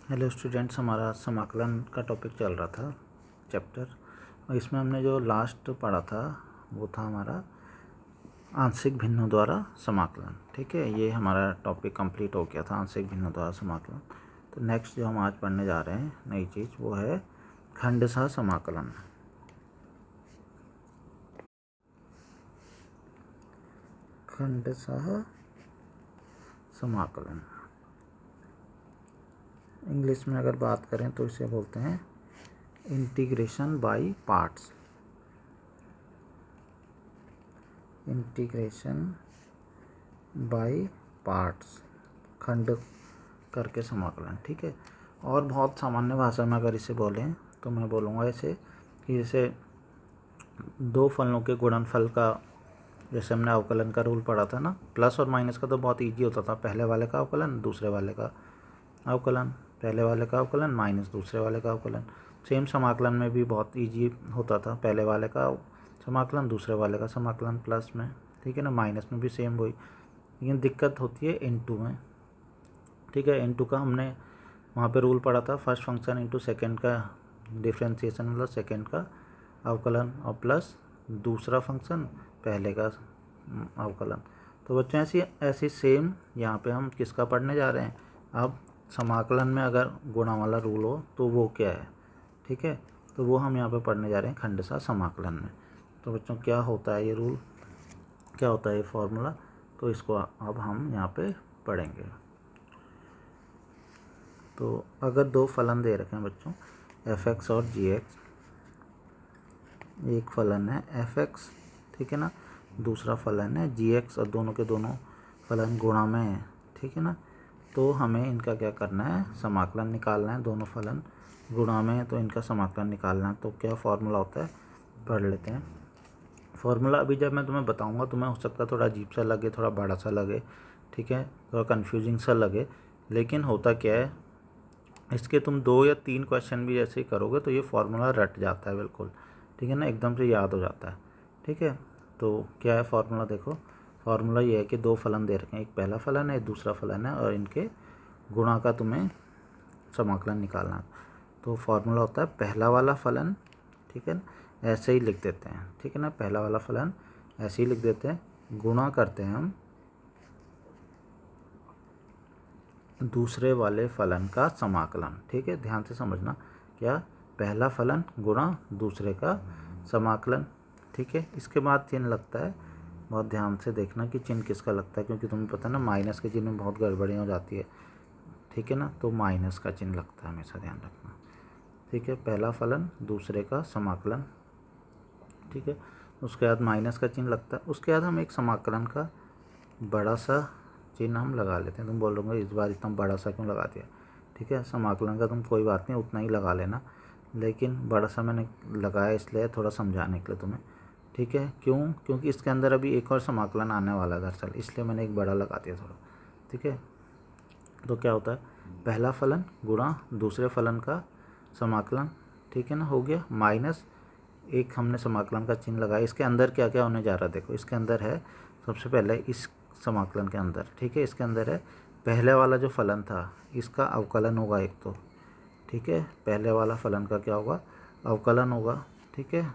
Hello students, हमारा समाकलन का टॉपिक चल रहा था चैप्टर, और इसमें हमने जो लास्ट पढ़ा था वो था हमारा आंशिक भिन्नों द्वारा समाकलन। ठीक है, ये हमारा टॉपिक कंप्लीट हो गया था, आंशिक भिन्नों द्वारा समाकलन। तो नेक्स्ट जो हम आज पढ़ने जा रहे हैं नई चीज़ वो है खंडशः समाकलन। खंडशः समाकलन इंग्लिश में अगर बात करें तो इसे बोलते हैं integration by parts. Integration by parts, खंड करके समाकलन। ठीक है, और बहुत सामान्य भाषा में अगर इसे बोलें तो मैं बोलूँगा ऐसे कि जैसे दो फलों के गुणनफल का, जैसे हमने अवकलन का रूल पढ़ा था ना, प्लस और माइनस का तो बहुत इजी होता था, पहले वाले का अवकलन दूसरे वाले का अवकलन, पहले वाले का अवकलन माइनस दूसरे वाले का अवकलन। सेम समाकलन में भी बहुत इजी होता था, पहले वाले का समाकलन दूसरे वाले का समाकलन प्लस में। ठीक है ना, माइनस में भी सेम वही, लेकिन दिक्कत होती है इनटू में। ठीक है, इनटू का हमने वहाँ पे रूल पढ़ा था, फर्स्ट फंक्शन इंटू सेकेंड का डिफ्रेंसिएशन, मतलब सेकेंड का अवकलन, और प्लस दूसरा फंक्शन पहले का अवकलन। तो बच्चों ऐसी सेम यहाँ पे हम किसका पढ़ने जा रहे हैं अब, समाकलन में अगर गुणा वाला रूल हो तो वो क्या है। ठीक है, तो वो हम यहाँ पे पढ़ने जा रहे हैं खंडशः समाकलन में। तो बच्चों क्या होता है ये रूल, क्या होता है ये फॉर्मूला, तो इसको अब हम यहाँ पे पढ़ेंगे। तो अगर दो फलन दे रखे हैं बच्चों f(x) और g(x), एक फलन है f(x), ठीक है ना, दूसरा फलन है g(x), और दोनों के दोनों फलन गुणा में है। ठीक है ना, तो हमें इनका क्या करना है, समाकलन निकालना है। दोनों फलन गुणा में है तो इनका समाकलन निकालना है। तो क्या फार्मूला होता है, पढ़ लेते हैं। फार्मूला अभी जब मैं तुम्हें बताऊंगा तुम्हें हो सकता है थोड़ा अजीब सा लगे, थोड़ा बड़ा सा लगे, ठीक है, थोड़ा कन्फ्यूजिंग सा लगे, लेकिन होता क्या है, इसके तुम 2 या 3 क्वेश्चन भी ऐसे ही करोगे तो ये फार्मूला रट जाता है बिल्कुल। ठीक है ना, एकदम से याद हो जाता है। ठीक है, तो क्या है फार्मूला, देखो फार्मूला ये है कि दो फलन दे रखे हैं, एक पहला फलन है एक दूसरा फलन है, और इनके गुणा का तुम्हें समाकलन निकालना है। तो फार्मूला होता है पहला वाला फलन, ठीक है ना, ऐसे ही लिख देते हैं। ठीक है ना, पहला वाला फलन ऐसे ही लिख देते हैं, गुणा करते हैं हम दूसरे वाले फलन का समाकलन। ठीक है, ध्यान से समझना, क्या, पहला फलन गुणा दूसरे का समाकलन। ठीक है, इसके बाद चिन्ह लगता है, बहुत ध्यान से देखना कि चिन्ह किसका लगता है, क्योंकि तुम्हें पता है ना माइनस के चिन्ह में बहुत गड़बड़ी हो जाती है। ठीक है ना, तो माइनस का चिन्ह लगता है, हमेशा ध्यान रखना। ठीक है, पहला फलन दूसरे का समाकलन। ठीक है, उसके बाद माइनस का चिन्ह लगता है, उसके बाद हम एक समाकलन का बड़ा सा चिन्ह हम लगा लेते हैं। तुम बोलोगे इस बार इतना बड़ा सा क्यों लगा दिया। ठीक है, समाकलन का तुम कोई बात नहीं उतना ही लगा लेना, लेकिन बड़ा सा मैंने लगाया इसलिए थोड़ा समझाने के लिए तुम्हें। ठीक है, क्यों, क्योंकि इसके अंदर अभी एक और समाकलन आने वाला है दरअसल, इसलिए मैंने एक बड़ा लगा दिया थोड़ा। ठीक है, तो क्या होता है, पहला फलन गुणा दूसरे फलन का समाकलन। ठीक है ना, हो गया, माइनस एक हमने समाकलन का चिन्ह लगाया। इसके अंदर क्या क्या होने जा रहा है, देखो इसके अंदर है सबसे पहले इस समाकलन के अंदर, ठीक है, इसके अंदर है पहले वाला जो फलन था इसका अवकलन होगा एक तो। ठीक है, पहले वाला फलन का क्या होगा, अवकलन होगा। ठीक है,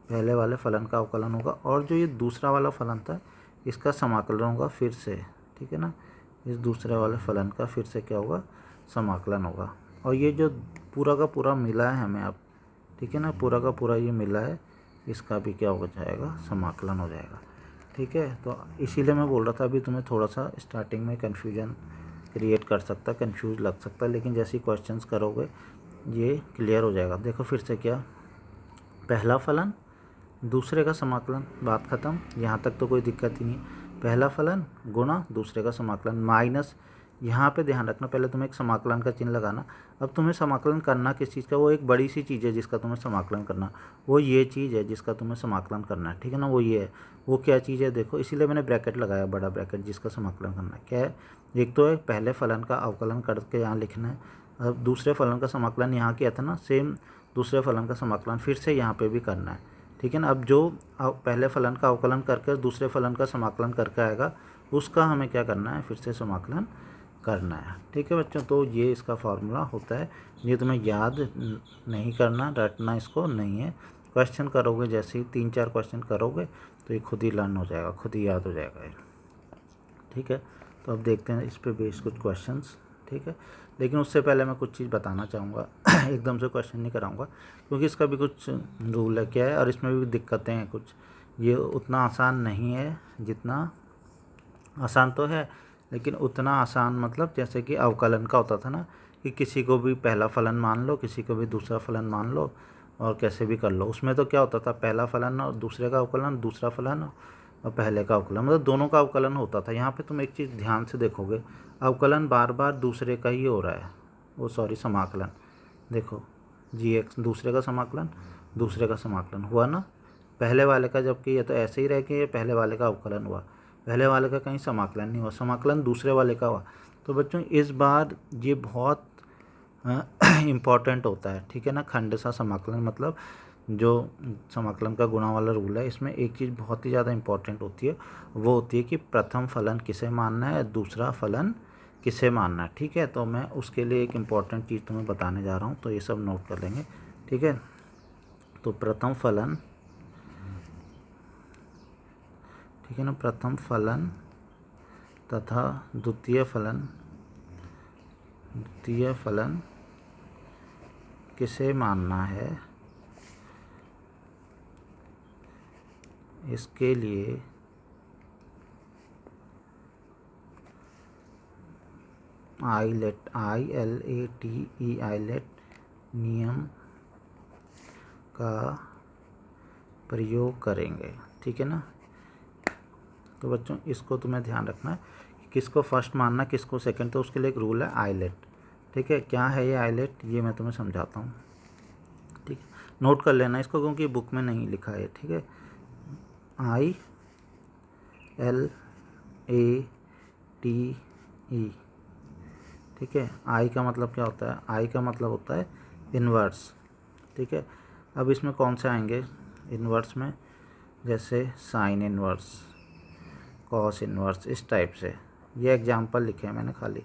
पहले वाले फलन का अवकलन होगा, और जो ये दूसरा वाला फलन था इसका समाकलन होगा फिर से। ठीक है ना, इस दूसरे वाले फलन का फिर से क्या होगा, समाकलन होगा। और ये जो पूरा का पूरा मिला है हमें अब, ठीक है ना, पूरा का पूरा ये मिला है, इसका भी क्या हो जाएगा, समाकलन हो जाएगा। ठीक है, तो इसीलिए मैं बोल रहा था अभी तुम्हें थोड़ा सा स्टार्टिंग में कन्फ्यूजन क्रिएट कर सकता, कन्फ्यूज लग सकता, लेकिन जैसे ही क्वेश्चंस करोगे ये क्लियर हो जाएगा। देखो फिर से क्या, पहला फलन दूसरे का समाकलन, बात ख़त्म, यहाँ तक तो कोई दिक्कत ही नहीं। पहला फलन गुणा दूसरे का समाकलन, माइनस, यहाँ पे ध्यान रखना पहले तुम्हें एक समाकलन का चिन्ह लगाना। अब तुम्हें समाकलन करना किस चीज़ का, वो एक बड़ी सी चीज़ है जिसका तुम्हें समाकलन करना, वो ये चीज़ है जिसका तुम्हें समाकलन करना है। ठीक है ना, वो ये है, वो क्या चीज़ है, देखो इसीलिए मैंने ब्रैकेट लगाया, बड़ा ब्रैकेट, जिसका समाकलन करना है। क्या है, एक तो है पहले फलन का अवकलन करके यहाँ लिखना है, अब दूसरे फलन का समाकलन यहाँ किया था ना, सेम दूसरे फलन का समाकलन फिर से यहाँ पर भी करना है। ठीक है ना, अब जो पहले फलन का अवकलन करके दूसरे फलन का समाकलन करके आएगा उसका हमें क्या करना है, फिर से समाकलन करना है। ठीक है बच्चों, तो ये इसका फार्मूला होता है। ये तुम्हें याद नहीं करना, रटना इसको नहीं है। क्वेश्चन करोगे, जैसे ही 3-4 क्वेश्चन करोगे तो ये खुद ही लर्न हो जाएगा, खुद ही याद हो जाएगा ये। ठीक है, तो अब देखते हैं इस पे बेस्ड कुछ क्वेश्चंस। ठीक है, लेकिन उससे पहले मैं कुछ चीज़ बताना चाहूँगा। एकदम से क्वेश्चन नहीं कराऊंगा क्योंकि इसका भी कुछ रूल है क्या है, और इसमें भी दिक्कतें हैं कुछ। ये उतना आसान नहीं है जितना, आसान तो है लेकिन उतना आसान मतलब जैसे कि अवकलन का होता था ना, कि किसी को भी पहला फलन मान लो, किसी को भी दूसरा फलन मान लो और कैसे भी कर लो। उसमें तो क्या होता था, पहला फलन और दूसरे का अवकलन, दूसरा फलन और पहले का अवकलन, मतलब दोनों का अवकलन होता था। यहाँ पे तुम एक चीज़ ध्यान से देखोगे, अवकलन बार बार दूसरे का ही हो रहा है, वो सॉरी समाकलन। देखो g(x) दूसरे का समाकलन, दूसरे का समाकलन हुआ ना पहले वाले का, जबकि ये तो ऐसे ही रह के ये पहले वाले का अवकलन हुआ, पहले वाले का कहीं समाकलन नहीं हुआ, समाकलन दूसरे वाले का हुआ। तो बच्चों इस बार ये बहुत इम्पॉर्टेंट होता है। ठीक है ना, खंडशः समाकलन मतलब जो समाकलन का गुणा वाला रूल है, इसमें एक चीज़ बहुत ही ज़्यादा इम्पॉर्टेंट होती है, वो होती है कि प्रथम फलन किसे मानना है, दूसरा फलन किसे मानना है। ठीक है, तो मैं उसके लिए एक इम्पॉर्टेंट चीज़ तुम्हें बताने जा रहा हूँ, तो ये सब नोट कर लेंगे। ठीक है, तो प्रथम फलन, ठीक है ना, प्रथम फलन तथा द्वितीय फलन किसे मानना है, इसके लिए आइलेट नियम का प्रयोग करेंगे। ठीक है ना, तो बच्चों इसको तुम्हें ध्यान रखना है कि किसको फर्स्ट मानना, किसको सेकंड, तो उसके लिए एक रूल है आइलेट। ठीक है, क्या है ये आइलेट, ये मैं तुम्हें समझाता हूँ। ठीक है, नोट कर लेना इसको क्योंकि बुक में नहीं लिखा है। ठीक है, ILATE। ठीक है, आई का मतलब क्या होता है, आई का मतलब होता है इन्वर्स। ठीक है, अब इसमें कौन से आएंगे इन्वर्स में, जैसे साइन इन्वर्स, कॉस इन्वर्स, इस टाइप से। ये एग्जांपल लिखे हैं मैंने खाली,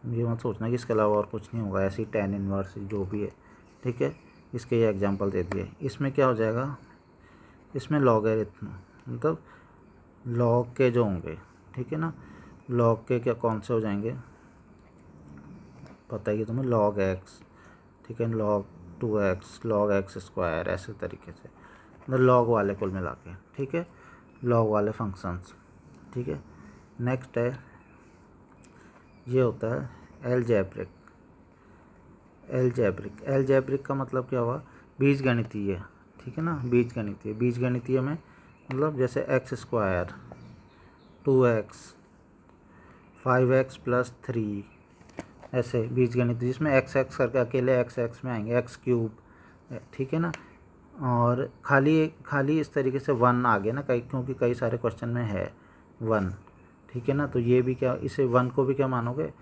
ये मत सोचना कि इसके अलावा और कुछ नहीं होगा, ऐसे ही टेन इन्वर्स जो भी है। ठीक है, इसके ये एग्जांपल दे दिए। इसमें क्या हो जाएगा, इसमें लॉगरिथम मतलब लॉग के जो होंगे, ठीक है ना, लॉग के क्या कौन से हो जाएंगे पता है कि तुम्हें, log x, ठीक है, log 2x, log x², ऐसे तरीके से, मतलब लॉग वाले कुल मिला के। ठीक है, लॉग वाले फंक्शंस। ठीक है, नेक्स्ट है, ये होता है एलजेब्रिक का मतलब क्या हुआ, बीजगणितीय। ठीक है ना, बीजगणितीय में मतलब जैसे x², 2x, 5x + 3, ऐसे बीजगणित, जिसमें x करके अकेले x में आएंगे, x³। ठीक है ना, और खाली इस तरीके से 1 आ गया ना, क्योंकि कई सारे क्वेश्चन में है 1। ठीक है ना, तो ये भी क्या, इसे 1 को भी क्या मानोगे।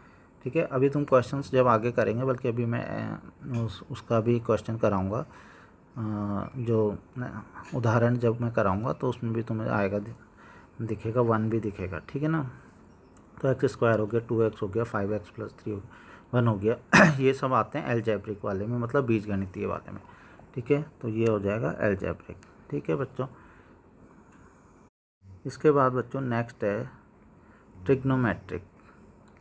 ठीक है, अभी तुम क्वेश्चंस जब आगे करेंगे, बल्कि अभी मैं उसका भी क्वेश्चन कराऊंगा, जो उदाहरण जब मैं कराऊंगा तो उसमें भी तुम्हें आएगा, दिखेगा 1 भी दिखेगा। ठीक है ना, तो x² हो गया, 2x हो गया, 5x + 3 हो गया, 1 हो गया। ये सब आते हैं एलजेब्रिक वाले में, मतलब बीजगणितीय वाले में। ठीक है, तो ये हो जाएगा एलजेब्रिक। ठीक है बच्चों, इसके बाद बच्चों नेक्स्ट है ट्रिग्नोमेट्रिक,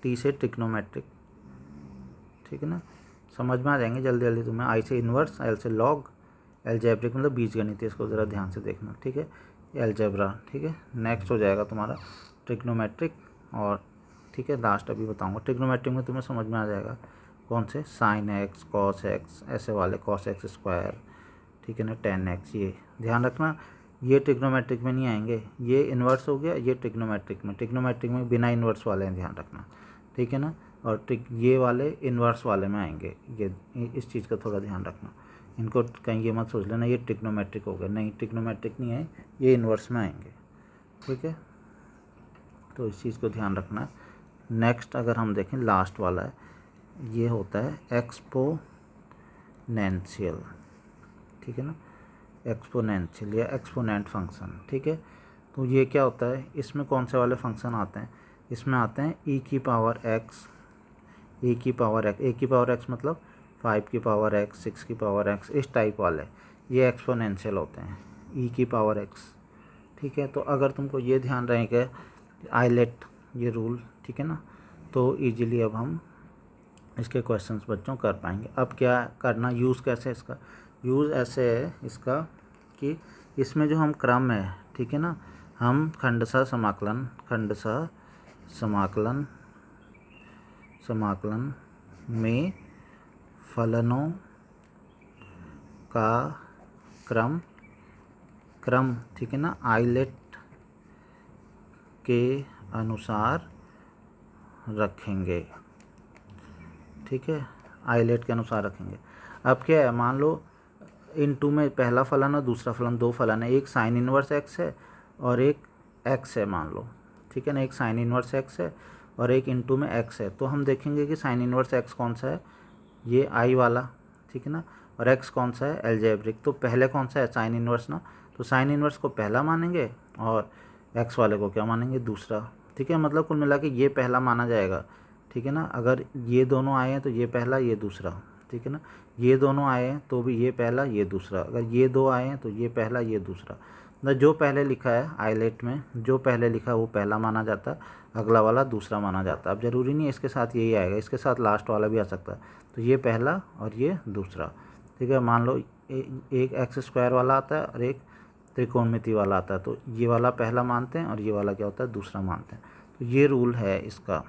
टी से ट्रिग्नोमेट्रिक। ठीक है ना, समझ में आ जाएंगे जल्दी जल्दी तुम्हें। आई से इन्वर्स, एल से लॉग, एलजेब्रिक मतलब बीजगणितीय, इसको ज़रा ध्यान से देखना। ठीक है, एलजेब्रा। ठीक है, नेक्स्ट हो जाएगा तुम्हारा ट्रिग्नोमेट्रिक। और ठीक है, लास्ट अभी बताऊंगा। ट्रिग्नोमेट्रिक में तुम्हें समझ में आ जाएगा कौन से, sin x, cos x, ऐसे वाले, cos x²। ठीक है ना, tan x, ये ध्यान रखना, ये ट्रिग्नोमेट्रिक में नहीं आएंगे। ये इन्वर्स हो गया, ये ट्रिग्नोमेट्रिक में बिना इन्वर्स वाले हैं, ध्यान रखना। ठीक है ना, और ये वाले इन्वर्स वाले में आएंगे। ये इस चीज़ का थोड़ा ध्यान रखना, इनको कहीं ये मत सोच लेना ये ट्रिग्नोमेट्रिक हो गए, नहीं ट्रिग्नोमेट्रिक नहीं है, ये इन्वर्स में आएंगे। ठीक है, तो इस चीज़ को ध्यान रखना। नेक्स्ट अगर हम देखें, लास्ट वाला है, ये होता है एक्सपोनेंशियल। ठीक है ना, एक्सपोनेंशियल या एक्सपोनेंट फंक्शन। ठीक है, तो ये क्या होता है, इसमें कौन से वाले फंक्शन आते हैं, इसमें आते हैं e की पावर x, a की पावर x मतलब 5 की पावर x, 6 की पावर x, इस टाइप वाले ये एक्सपोनेंशियल होते हैं e की पावर x। ठीक है, तो अगर तुमको ये ध्यान रहेगा आइलेट ये रूल, ठीक है ना, तो इजीली अब हम इसके क्वेश्चंस बच्चों कर पाएंगे। अब क्या करना, यूज़ कैसे, इसका यूज़ ऐसे है इसका कि इसमें जो हम क्रम है, ठीक है ना, हम खंडशः समाकलन में फलनों का क्रम ठीक है ना, आइलेट के अनुसार रखेंगे। ठीक है, आइलेट के अनुसार रखेंगे। अब क्या है, मान लो इन टू में पहला फलन और दूसरा फलन, दो फलन है, एक साइन इनवर्स एक्स है और एक एक्स है मान लो, ठीक है ना, एक साइन इनवर्स एक्स है और एक इनटू में एक्स है। तो हम देखेंगे कि साइन इनवर्स एक्स कौन सा है, ये आई वाला, ठीक है ना, और एक्स कौन सा है, एल्जेब्रिक। तो पहले कौन सा है, साइन इनवर्स ना, तो साइन इनवर्स को पहला मानेंगे और एक्स वाले को क्या मानेंगे, दूसरा। ठीक है, मतलब कुल मिला के ये पहला माना जाएगा। ठीक है ना, अगर ये दोनों आए हैं तो ये पहला ये दूसरा, ठीक है ना, ये दोनों आए हैं तो भी ये पहला ये दूसरा, अगर ये दो आए हैं तो ये पहला ये दूसरा। मतलब जो पहले लिखा है आइलेट में, जो पहले लिखा है वो पहला माना जाता है, अगला वाला दूसरा माना जाता है। अब ज़रूरी नहीं है इसके साथ यही आएगा, इसके साथ लास्ट वाला भी आ सकता है। तो ये पहला और ये दूसरा। ठीक है, मान लो एक एक्स स्क्वायर वाला आता है और एक त्रिकोणमिति वाला आता है, तो ये वाला पहला मानते हैं और ये वाला क्या होता है, दूसरा मानते हैं। तो ये रूल है इसका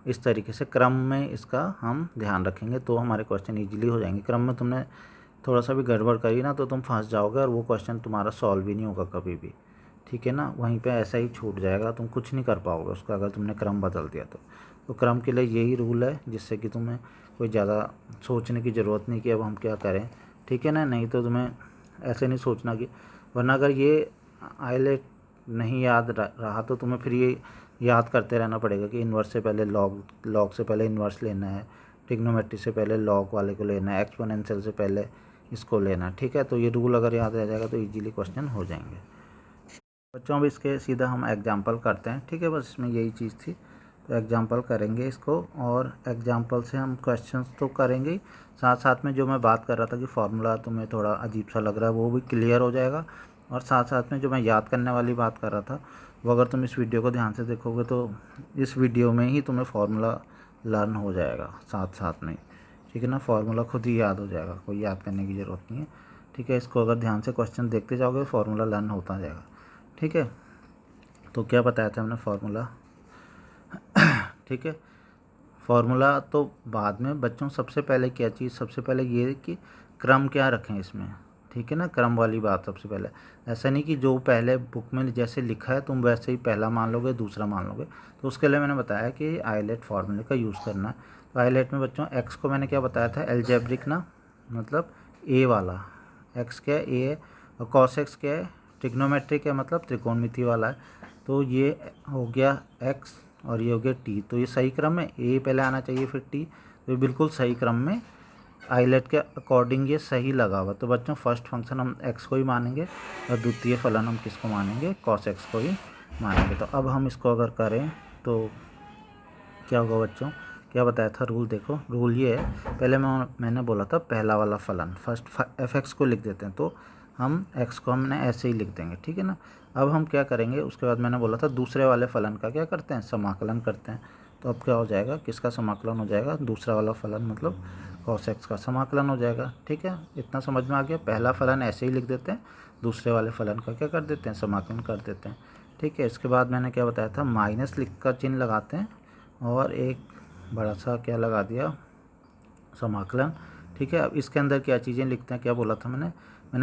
इस तरीके से क्रम में इसका हम ध्यान रखेंगे तो हमारे क्वेश्चन इजीली हो जाएंगे। क्रम में तुमने थोड़ा सा भी गड़बड़ करी ना तो तुम फंस जाओगे और वो क्वेश्चन तुम्हारा सॉल्व भी नहीं होगा कभी भी। ठीक है ना, वहीं पे ऐसा ही छूट जाएगा, तुम कुछ नहीं कर पाओगे उसका अगर तुमने क्रम बदल दिया तो क्रम के लिए यही रूल है, जिससे कि तुम्हें कोई ज़्यादा सोचने की ज़रूरत नहीं कि अब हम क्या करें। ठीक है ना, नहीं तो तुम्हें ऐसे नहीं सोचना कि, वरना अगर ये आइलेट नहीं याद रहा तो तुम्हें फिर ये याद करते रहना पड़ेगा कि इन्वर्स से पहले लॉग से पहले इन्वर्स लेना है, ट्रिग्नोमेट्री से पहले लॉग वाले को लेना है, एक्सपोनेंशियल से पहले इसको लेना है। ठीक है, तो ये रूल अगर याद रह जाएगा तो इजीली क्वेश्चन हो जाएंगे बच्चों। अब इसके सीधा हम एग्जांपल करते हैं। ठीक है, बस इसमें यही चीज़ थी, तो एग्जांपल करेंगे इसको और एग्जांपल से हम क्वेश्चंस तो करेंगे ही, साथ साथ में जो मैं बात कर रहा था कि फार्मूला तुम्हें थोड़ा अजीब सा लग रहा है वो भी क्लियर हो जाएगा, और साथ साथ में जो मैं याद करने वाली बात कर रहा था वो अगर तुम इस वीडियो को ध्यान से देखोगे तो इस वीडियो में ही तुम्हें फार्मूला लर्न हो जाएगा साथ साथ में। ठीक है ना, फार्मूला खुद ही याद हो जाएगा, कोई याद करने की ज़रूरत नहीं है। ठीक है, इसको अगर ध्यान से क्वेश्चन देखते जाओगे फार्मूला लर्न होता जाएगा। ठीक है, तो क्या बताया था हमने फार्मूला। ठीक है, फार्मूला तो बाद में बच्चों, सबसे पहले क्या चीज़, सबसे पहले ये कि क्रम क्या रखें इसमें। ठीक है ना, क्रम वाली बात सबसे पहले, ऐसा नहीं कि जो पहले बुक में जैसे लिखा है तुम वैसे ही पहला मान लोगे दूसरा मान लोगे। तो उसके लिए मैंने बताया कि आइलेट फार्मूले का यूज़ करना है। तो आइलेट में बच्चों एक्स को मैंने क्या बताया था, एल्जेब्रिक ना, मतलब ए वाला, एक्स क्या है, ए है, और कॉस एक्स क्या है, ट्रिग्नोमेट्रिक है, मतलब त्रिकोणमिति वाला है। तो ये हो गया एक्स और ये हो गया टी, तो ये सही क्रम है, ए पहले आना चाहिए फिर टी, तो ये बिल्कुल सही क्रम में आइलेट के अकॉर्डिंग ये सही लगा हुआ। तो बच्चों फर्स्ट फंक्शन हम एक्स को ही मानेंगे और द्वितीय फलन हम किसको मानेंगे, कॉस एक्स को ही मानेंगे। तो अब हम इसको अगर करें तो क्या होगा बच्चों, क्या बताया था रूल, देखो रूल ये है, पहले मैंने बोला था पहला वाला फलन फर्स्ट एफ एक्स को लिख देते हैं, तो हम एक्स को हमने ऐसे ही लिख देंगे। ठीक है ना, अब हम क्या करेंगे, उसके बाद मैंने बोला था दूसरे वाले फलन का क्या करते हैं, समाकलन करते हैं। तो अब क्या हो जाएगा, किसका समाकलन हो जाएगा, दूसरा वाला फलन मतलब कॉस एक्स का समाकलन हो जाएगा। ठीक है, इतना समझ में आ गया। पहला फलन ऐसे ही लिख देते हैं, दूसरे वाले फलन का क्या कर देते हैं, समाकलन कर देते हैं। ठीक है, इसके बाद मैंने क्या बताया था, माइनस लिख का चिन्ह लगाते हैं और एक बड़ा सा क्या लगा दिया, समाकलन। ठीक है, अब इसके अंदर क्या चीज़ें लिखते हैं, क्या बोला था मैंने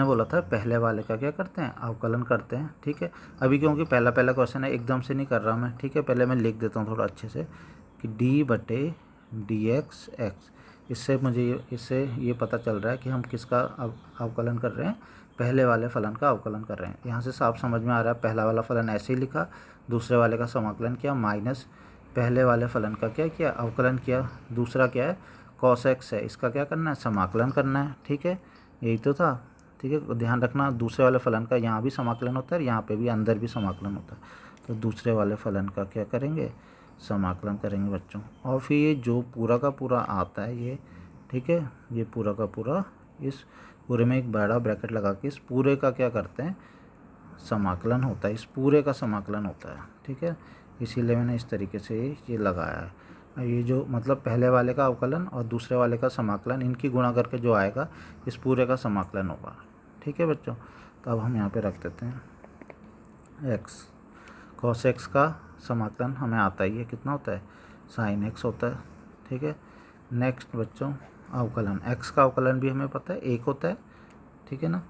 बोला था पहले वाले का क्या करते हैं, अवकलन करते हैं। ठीक है, अभी क्योंकि पहला पक्वेश्चन है एकदम से नहीं कर रहा मैं। ठीक है, पहले मैं लिख देता हूँ थोड़ा अच्छे से कि d/dx x, इससे ये पता चल रहा है कि हम किसका अवकलन कर रहे हैं, पहले वाले फलन का अवकलन कर रहे हैं। यहाँ से साफ समझ में आ रहा है, पहला वाला फलन ऐसे ही लिखा, दूसरे वाले का समाकलन किया, माइनस पहले वाले फलन का क्या किया, अवकलन किया। दूसरा क्या है, कॉस एक्स है, इसका क्या करना है, समाकलन करना है। ठीक है, यही तो था। ठीक है, ध्यान रखना दूसरे वाले फलन का यहाँ भी समाकलन होता है और यहाँ पे भी अंदर भी समाकलन होता है। तो दूसरे वाले फलन का क्या करेंगे, समाकलन करेंगे बच्चों। और फिर ये जो पूरा का पूरा आता है ये, ठीक है, ये पूरा का पूरा इस पूरे में एक बड़ा ब्रैकेट लगा के इस पूरे का क्या करते हैं, समाकलन होता है, इस पूरे का समाकलन होता है, ठीक है। इसीलिए मैंने इस तरीके से ये लगाया है। ये जो मतलब पहले वाले का अवकलन और दूसरे वाले का समाकलन, इनकी गुणा करके जो आएगा इस पूरे का समाकलन होगा, ठीक है बच्चों। तो अब हम यहाँ पे रख देते हैं x, cos x का समाकलन हमें आता ही है, कितना होता है, sin x होता है, ठीक है। नेक्स्ट बच्चों अवकलन, x का अवकलन भी हमें पता है 1 होता है, ठीक है ना।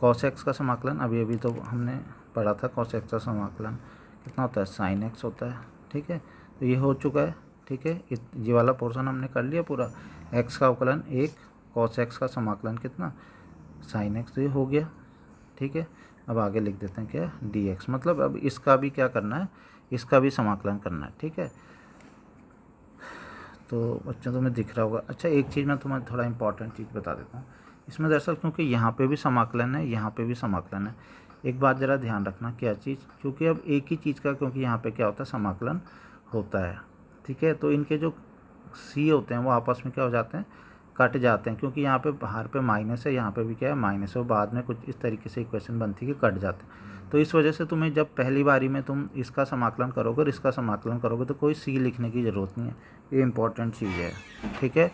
cos x का समाकलन अभी तो हमने पढ़ा था, cos x का समाकलन कितना होता है, sin x होता है, ठीक है। तो ये हो चुका है, ठीक है, ये वाला पोर्शन हमने कर लिया पूरा। x का अवकलन 1, cos x का समाकलन कितना, sin x, तो ये हो गया, ठीक है। अब आगे लिख देते हैं क्या, dx, मतलब अब इसका भी क्या करना है, इसका भी समाकलन करना है, ठीक है। तो बच्चों तुम्हें दिख रहा होगा। अच्छा एक चीज़ मैं तुम्हें थोड़ा इंपॉर्टेंट चीज़ बता देता हूँ इसमें, दरअसल क्योंकि यहाँ पे भी समाकलन है, यहाँ पे भी समाकलन है। एक बात ज़रा ध्यान रखना, क्या चीज़, क्योंकि अब एक ही चीज़ का, क्योंकि यहाँ पे क्या होता है, समाकलन होता है, ठीक है। तो इनके जो सी होते हैं वो आपस में क्या हो जाते हैं, कट जाते हैं, क्योंकि यहाँ पे बाहर पे माइनस है, यहाँ पे भी क्या है, माइनस है, और बाद में कुछ इस तरीके से इक्वेशन बनती है कि कट जाते हैं। तो इस वजह से तुम्हें जब पहली बारी में तुम इसका समाकलन करोगे और इसका समाकलन करोगे तो कोई सी लिखने की ज़रूरत नहीं है, ये इंपॉर्टेंट चीज़ है, ठीक है।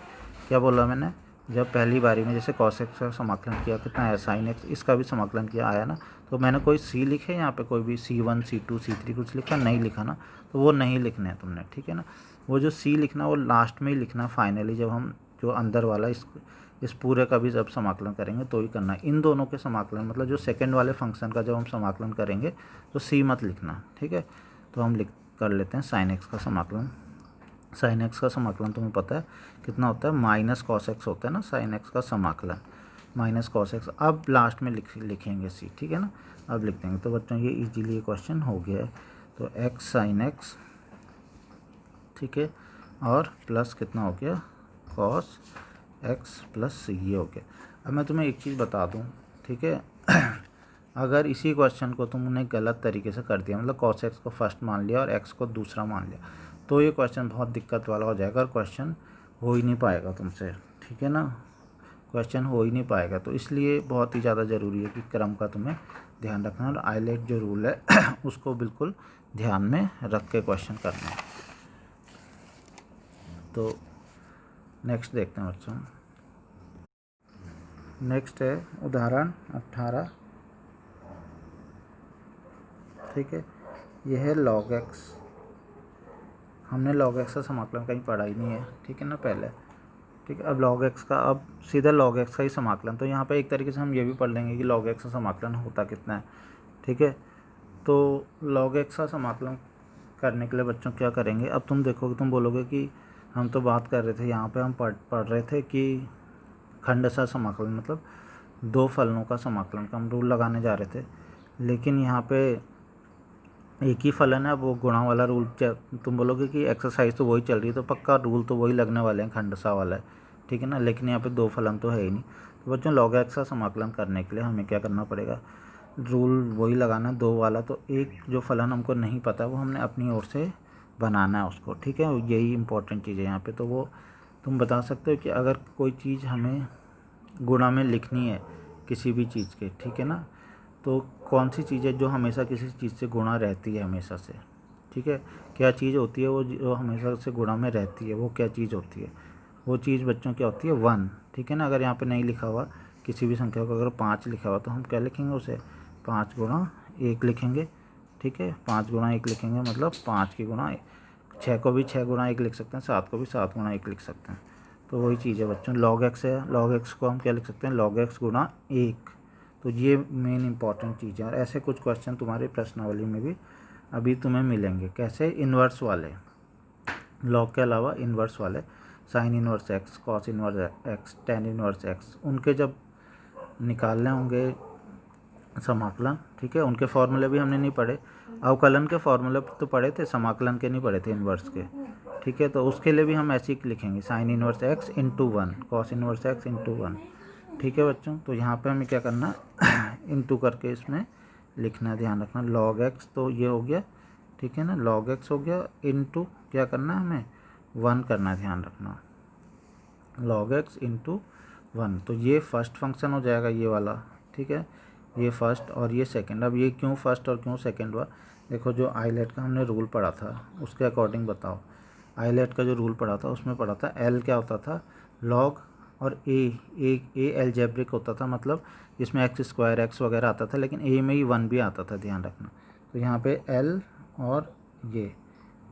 क्या बोला मैंने, जब पहली बारी में जैसे cos x का समाकलन किया कितना आया, sin x, इसका भी समाकलन किया आया ना, तो मैंने कोई सी लिखे यहाँ पे, कोई भी C1 C2 C3 कुछ लिखा नहीं, लिखा ना, तो वो नहीं लिखने हैं तुमने, ठीक है ना। वो जो सी लिखना वो लास्ट में ही लिखना फाइनली, जब हम जो अंदर वाला इस पूरे का भी जब समाकलन करेंगे तो ही करना है। इन दोनों के समाकलन मतलब जो सेकंड वाले फंक्शन का जब हम समाकलन करेंगे तो सी मत लिखना, ठीक है। तो हम कर लेते हैं sin x का समाकलन। sin x का समाकलन तुम्हें पता है कितना होता है, माइनस cos x होता है ना, sin x का समाकलन माइनस cos x। अब लास्ट में लिखेंगे सी, ठीक है ना, अब लिख देंगे। तो बच्चों ये इजीली क्वेश्चन हो गया है। तो x sin x, ठीक है, और प्लस कितना हो गया, cos x प्लस ये हो गया। अब मैं तुम्हें एक चीज़ बता दूं, ठीक है, अगर इसी क्वेश्चन को तुमने गलत तरीके से कर दिया, मतलब cos x को फर्स्ट मान लिया और x को दूसरा मान लिया, तो ये क्वेश्चन बहुत दिक्कत वाला हो जाएगा और क्वेश्चन हो ही नहीं पाएगा तुमसे, ठीक है ना, क्वेश्चन हो ही नहीं पाएगा। तो इसलिए बहुत ही ज़्यादा ज़रूरी है कि क्रम का तुम्हें ध्यान रखना, और आईलेट जो रूल है उसको बिल्कुल ध्यान में रख के क्वेश्चन करना है। तो नेक्स्ट देखते हैं बच्चों, नेक्स्ट है उदाहरण 18, ठीक है। यह है log x, हमने log x का समाकलन कहीं पढ़ा ही नहीं है, ठीक है ना पहले, ठीक है। अब log x का, अब सीधा log x का ही समाकलन, तो यहाँ पे एक तरीके से हम ये भी पढ़ लेंगे कि log x का समाकलन होता कितना है, ठीक है। तो log x का समाकलन करने के लिए बच्चों क्या करेंगे, अब तुम देखोगे, तुम बोलोगे कि हम तो बात कर रहे थे यहाँ पे, हम पढ़ रहे थे कि खंडशः समाकलन मतलब दो फलनों का समाकलन का हम रूल लगाने जा रहे थे, लेकिन यहाँ पे एक ही फलन है, वो गुणा वाला रूल। तुम बोलोगे कि एक्सरसाइज तो वही चल रही है, तो पक्का रूल तो वही लगने वाले हैं, खंडशः वाला है, ठीक है ना, लेकिन यहाँ पे दो फलन तो है ही नहीं। तो बच्चों log x का समाकलन करने के लिए हमें क्या करना पड़ेगा, रूल वही लगाना है, दो वाला। तो एक जो फलन हमको नहीं पता वो हमने अपनी ओर से बनाना है उसको, ठीक है, यही इंपॉर्टेंट चीज़ है यहाँ पे। तो वो तुम बता सकते हो कि अगर कोई चीज़ हमें गुणा में लिखनी है किसी भी चीज़ के, ठीक है ना, तो कौन सी चीज़ है जो हमेशा किसी चीज़ से गुणा रहती है हमेशा से, ठीक है, क्या चीज़ होती है वो जो हमेशा से गुणा में रहती है, वो क्या चीज़ होती है, वो चीज़ बच्चों क्या होती है, 1, ठीक है ना। अगर यहाँ पे नहीं लिखा हुआ किसी भी संख्या को, अगर 5 लिखा हुआ तो हम क्या लिखेंगे उसे, 5 गुणा 1 लिखेंगे, ठीक है, 5 गुणा 1 लिखेंगे, मतलब 5 की गुणा 6 को भी 6 गुणा 1 लिख सकते हैं, 7 को भी 7 गुणा 1 लिख सकते हैं। तो वही चीज़ है बच्चों, log x है, log x को हम क्या लिख सकते हैं, log x गुणा 1। तो ये मेन इंपॉर्टेंट चीज़ है, और ऐसे कुछ क्वेश्चन तुम्हारे प्रश्नावली में भी अभी तुम्हें मिलेंगे। कैसे, इन्वर्स वाले, log के अलावा इन्वर्स वाले, sign inverse x, cos inverse x, tan inverse x, उनके जब निकालने होंगे समाकलन, ठीक है, उनके फॉर्मूले भी हमने नहीं पढ़े, अवकलन के फॉर्मूले तो पढ़े थे, समाकलन के नहीं पढ़े थे, इन्वर्स के, ठीक है। तो उसके लिए भी हम ऐसे ही लिखेंगे, sign inverse x into 1, cos inverse x into 1, ठीक है बच्चों। तो यहाँ पे हमें क्या करना इंटू करके इसमें लिखना, ध्यान रखना, log x, तो ये हो गया ठीक है ना, log x हो गया इंटू क्या करना है हमें 1 करना है, ध्यान रखना, log x इंटू 1। तो ये फर्स्ट फंक्शन हो जाएगा ये वाला, ठीक है, ये फर्स्ट और ये सेकंड। अब ये क्यों फर्स्ट और क्यों सेकंड हुआ, देखो जो आइलेट का हमने रूल पढ़ा था उसके अकॉर्डिंग बताओ। आइलेट का जो रूल पढ़ा था उसमें पढ़ा था एल क्या होता था, लॉग, और ए एल्जेब्रिक होता था, मतलब इसमें एक्स स्क्वायर एक्स वगैरह आता था, लेकिन ए में ही 1 भी आता था, ध्यान रखना। तो यहाँ पे एल और ये,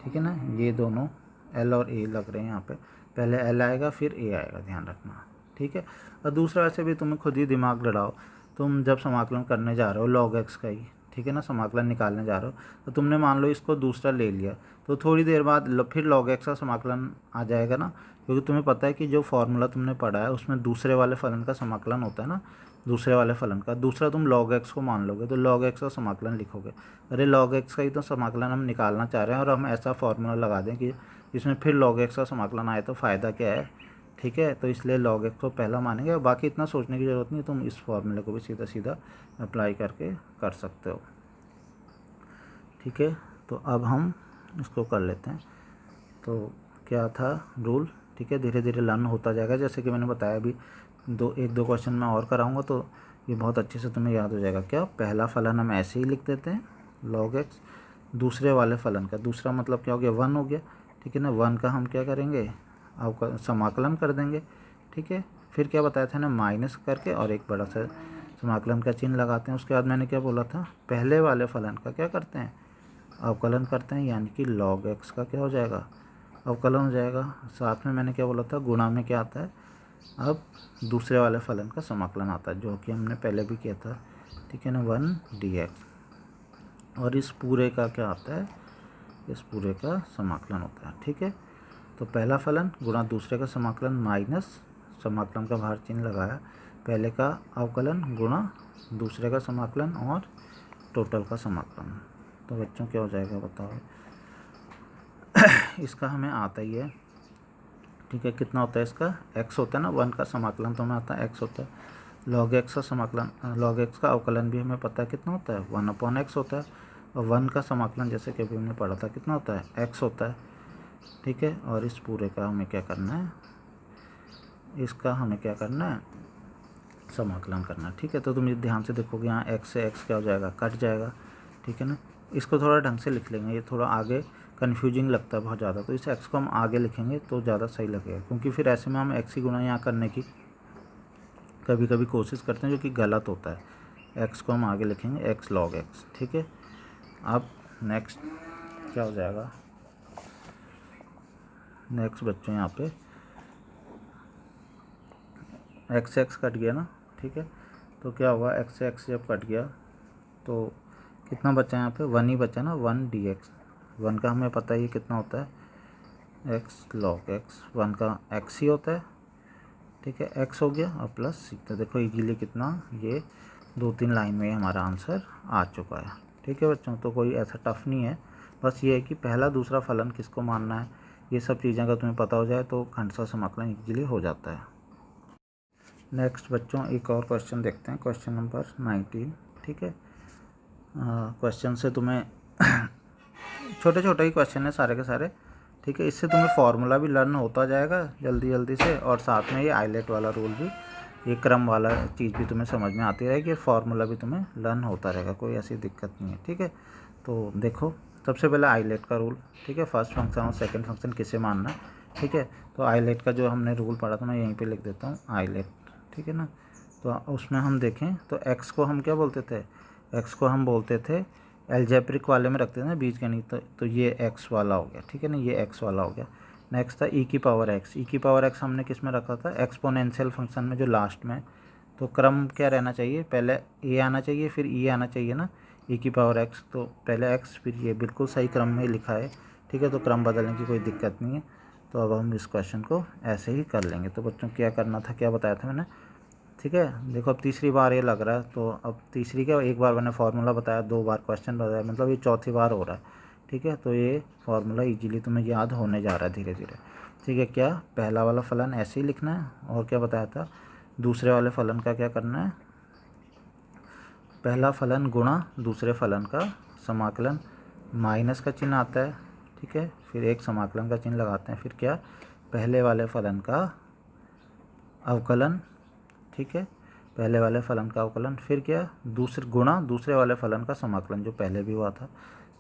ठीक है ना, ये दोनों एल और ए लग रहे हैं यहाँ पे, पहले एल आएगा फिर ए आएगा, ध्यान रखना, ठीक है। और दूसरा वैसे भी तुम्हें खुद ही दिमाग लड़ाओ, तुम जब समाकलन करने जा रहे हो लॉग एक्स का ही, ठीक है ना, समाकलन निकालने जा रहे हो, तो तुमने मान लो इसको दूसरा ले लिया, तो थोड़ी देर बाद फिर लॉग एक्स का समाकलन आ जाएगा ना, क्योंकि तुम्हें पता है कि जो फॉर्मूला तुमने पढ़ा है उसमें दूसरे वाले फलन का समाकलन होता है ना, दूसरे वाले फलन का दूसरा तुम log x को मान लोगे, तो log x का समाकलन लिखोगे। अरे log x का ही तो समाकलन हम निकालना चाह रहे हैं, और हम ऐसा फॉर्मूला लगा दें कि इसमें फिर log x का समाकलन आए, तो फ़ायदा क्या है, ठीक है। तो इसलिए log x को पहला मानेंगे, और बाकी इतना सोचने की ज़रूरत नहीं, तुम इस फॉर्मूले को भी सीधा सीधा अप्लाई करके कर सकते हो, ठीक है। तो अब हम इसको कर लेते हैं। तो क्या था रूल, ठीक है, धीरे धीरे लर्न होता जाएगा, जैसे कि मैंने बताया अभी एक दो क्वेश्चन मैं और कराऊंगा तो ये बहुत अच्छे से तुम्हें याद हो जाएगा। क्या, पहला फलन हम ऐसे ही लिख देते हैं log x, दूसरे वाले फलन का दूसरा मतलब क्या हो गया 1 हो गया, ठीक है ना, 1 का हम क्या करेंगे अब समाकलन कर देंगे, ठीक है। फिर क्या बताया था ना, माइनस करके और एक बड़ा सा समाकलन का चिन्ह लगाते हैं। उसके बाद मैंने क्या बोला था, पहले वाले फलन का क्या करते हैं, अवकलन करते हैं, यानी कि log x का क्या हो जाएगा, अवकलन हो जाएगा। साथ में मैंने क्या बोला था, गुणा में क्या आता है, अब दूसरे वाले फलन का समाकलन आता है, जो कि हमने पहले भी किया था, ठीक है ना, 1 dx। और इस पूरे का क्या आता है, इस पूरे का समाकलन होता है, ठीक है। तो पहला फलन गुणा दूसरे का समाकलन माइनस समाकलन का बाहर चिन्ह लगाया, पहले का अवकलन गुणा दूसरे का समाकलन और टोटल का समाकलन। तो बच्चों क्या हो जाएगा बताओ, इसका हमें आता ही है, ठीक है, कितना होता है इसका, x होता है ना, 1 का समाकलन तो हमें आता है x होता है, log x का समाकलन log x का अवकलन भी हमें पता है कितना होता है 1/x होता है, और 1 का समाकलन जैसे कि अभी हमने पढ़ा था कितना होता है x होता है, ठीक है। और इस पूरे का हमें क्या करना है, इसका हमें क्या करना है, समाकलन करना है, ठीक है। तो तुम ये ध्यान से देखोगे, यहाँ x से x क्या हो जाएगा, कट जाएगा, ठीक है ना। इसको थोड़ा ढंग से लिख लेंगे, ये थोड़ा आगे कन्फ्यूजिंग लगता है बहुत ज़्यादा, तो इस x को हम आगे लिखेंगे तो ज़्यादा सही लगेगा, क्योंकि फिर ऐसे में हम x की गुणा यहाँ करने की कभी कभी कोशिश करते हैं, जो कि गलत होता है। x को हम आगे लिखेंगे x log x, ठीक है। अब नेक्स्ट क्या हो जाएगा, नेक्स्ट बच्चों यहाँ पे x कट गया ना, ठीक है। तो क्या हुआ, x जब कट गया तो कितना बचा यहाँ पे, 1 ही बचा ना, 1 dx। 1 का हमें पता ही कितना होता है x log x, 1 का x ही होता है, ठीक है, x हो गया और प्लस सी। तो देखो इजीली कितना, ये 2-3 लाइन में हमारा आंसर आ चुका है, ठीक है बच्चों। तो कोई ऐसा टफ नहीं है, बस ये है कि पहला दूसरा फलन किसको मानना है, ये सब चीज़ें अगर तुम्हें पता हो जाए तो खंडसा समाकलन इजीली हो जाता है। नेक्स्ट बच्चों एक और क्वेश्चन देखते हैं, क्वेश्चन नंबर 19, ठीक है। क्वेश्चन से तुम्हें छोटे छोटे ही क्वेश्चन है सारे के सारे, ठीक है। इससे तुम्हें फार्मूला भी लर्न होता जाएगा जल्दी जल्दी से, और साथ में ये आइलेट वाला रूल भी, ये क्रम वाला चीज़ भी तुम्हें समझ में आती रहेगी, फार्मूला भी तुम्हें लर्न होता रहेगा, कोई ऐसी दिक्कत नहीं है, ठीक है। तो देखो सबसे पहले आइलेट का रूल, ठीक है, फर्स्ट फंक्शन और सेकंड फंक्शन किसे मानना है, ठीक है। तो आइलेट का जो हमने रूल पढ़ा था मैं यहीं पे लिख देता हूँ आइलेट, ठीक है ना। तो उसमें हम देखें तो x को हम क्या बोलते थे, x को हम बोलते थे एल्जेब्रिक वाले में रखते थे ना, बीजगणित, तो ये x वाला हो गया, ठीक है ना, ये x वाला हो गया। नेक्स्ट था e की पावर x हमने किस में रखा था, एक्सपोनेंशियल फंक्शन में जो लास्ट में। तो क्रम क्या रहना चाहिए, पहले a आना चाहिए फिर e आना चाहिए ना, e की पावर x, तो पहले x फिर ये, बिल्कुल सही क्रम में लिखा है, ठीक है। तो क्रम बदलने की कोई दिक्कत नहीं है। तो अब हम इस क्वेश्चन को ऐसे ही कर लेंगे। तो बच्चों क्या करना था, क्या बताया था मैंने, ठीक है। देखो अब तीसरी बार ये लग रहा है, तो अब तीसरी क्या, एक बार मैंने फार्मूला बताया, 2 बार क्वेश्चन बताया, मतलब ये चौथी बार हो रहा है, ठीक है। तो ये फार्मूला इजीली तुम्हें याद होने जा रहा है धीरे धीरे, ठीक है। क्या, पहला वाला फलन ऐसे ही लिखना है, और क्या बताया था, दूसरे वाले फलन का क्या करना है, पहला फलन गुणा दूसरे फलन का समाकलन माइनस का चिन्ह आता है, ठीक है, फिर एक समाकलन का चिन्ह लगाते हैं, फिर क्या, पहले वाले फलन का अवकलन, ठीक है, पहले वाले फलन का अवकलन, फिर क्या, दूसरे वाले फलन का समाकलन जो पहले भी हुआ था,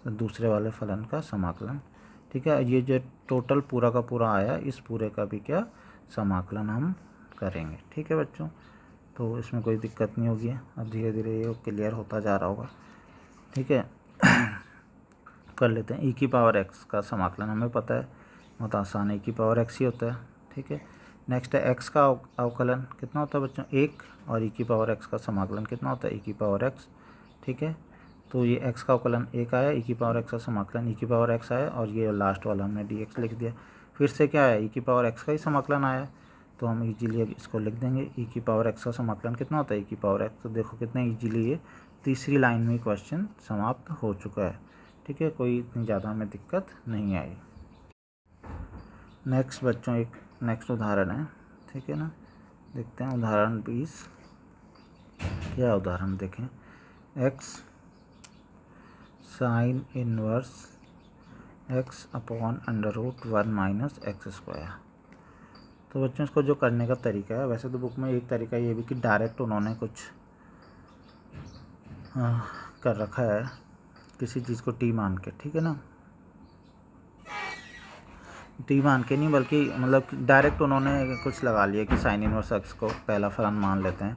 तो दूसरे वाले फलन का समाकलन, ठीक है। ये जो टोटल पूरा का पूरा आया, इस पूरे का भी क्या समाकलन हम करेंगे, ठीक है बच्चों। तो इसमें कोई दिक्कत नहीं होगी, अब धीरे धीरे ये क्लियर होता जा रहा होगा, ठीक है। कर लेते हैं। e की पावर x का समाकलन हमें पता है, बहुत आसान है, e की पावर x ही होता है, ठीक है। नेक्स्ट है x का अवकलन कितना होता है बच्चों, 1, और e की पावर x का समाकलन कितना होता है, e की पावर x, ठीक है। तो ये x का अवकलन 1 आया, e की पावर x का समाकलन e की पावर x आया, और ये लास्ट वाला हमने dx लिख दिया। फिर से क्या आया, e की पावर x का ही समाकलन आया, तो हम इजीली इसको लिख देंगे, e की पावर x का समाकलन कितना होता है, e की पावर x। तो देखो कितने इजीली ये तीसरी लाइन में क्वेश्चन समाप्त हो चुका है, ठीक है, कोई इतनी ज़्यादा हमें दिक्कत नहीं आई। नेक्स्ट बच्चों एक नेक्स्ट उदाहरण है, ठीक है ना, देखते हैं उदाहरण 20। क्या उदाहरण देखें, x sine inverse x upon √1 minus x square. तो बच्चों इसको जो करने का तरीका है, वैसे तो बुक में एक तरीका ये भी कि डायरेक्ट उन्होंने कुछ कर रखा है किसी चीज़ को टी मान के, ठीक है ना, टी मान के नहीं बल्कि मतलब डायरेक्ट उन्होंने कुछ लगा लिया कि साइन इनवर्स एक्स को पहला फलन मान लेते हैं,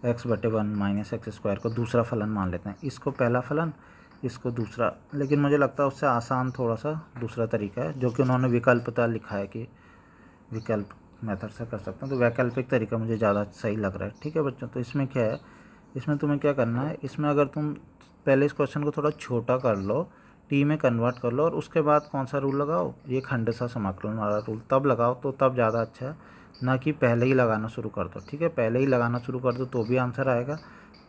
x/1 माइनस एक्स स्क्वायर को दूसरा फलन मान लेते हैं, इसको पहला फलन, इसको दूसरा। लेकिन मुझे लगता है उससे आसान थोड़ा सा दूसरा तरीका है, जो कि उन्होंने विकल्पता लिखा है कि विकल्प मेथड से कर सकते हैं, तो वैकल्पिक तरीका मुझे ज़्यादा सही लग रहा है, ठीक है बच्चों। तो इसमें क्या है, इसमें तुम्हें क्या करना है, इसमें अगर तुम पहले इस क्वेश्चन को थोड़ा छोटा कर लो, टी में कन्वर्ट कर लो, और उसके बाद कौन सा रूल लगाओ, ये खंडशः समाकलन वाला रूल तब लगाओ, तो तब ज़्यादा अच्छा है, ना कि पहले ही लगाना शुरू कर दो, ठीक है। पहले ही लगाना शुरू कर दो तो भी आंसर आएगा,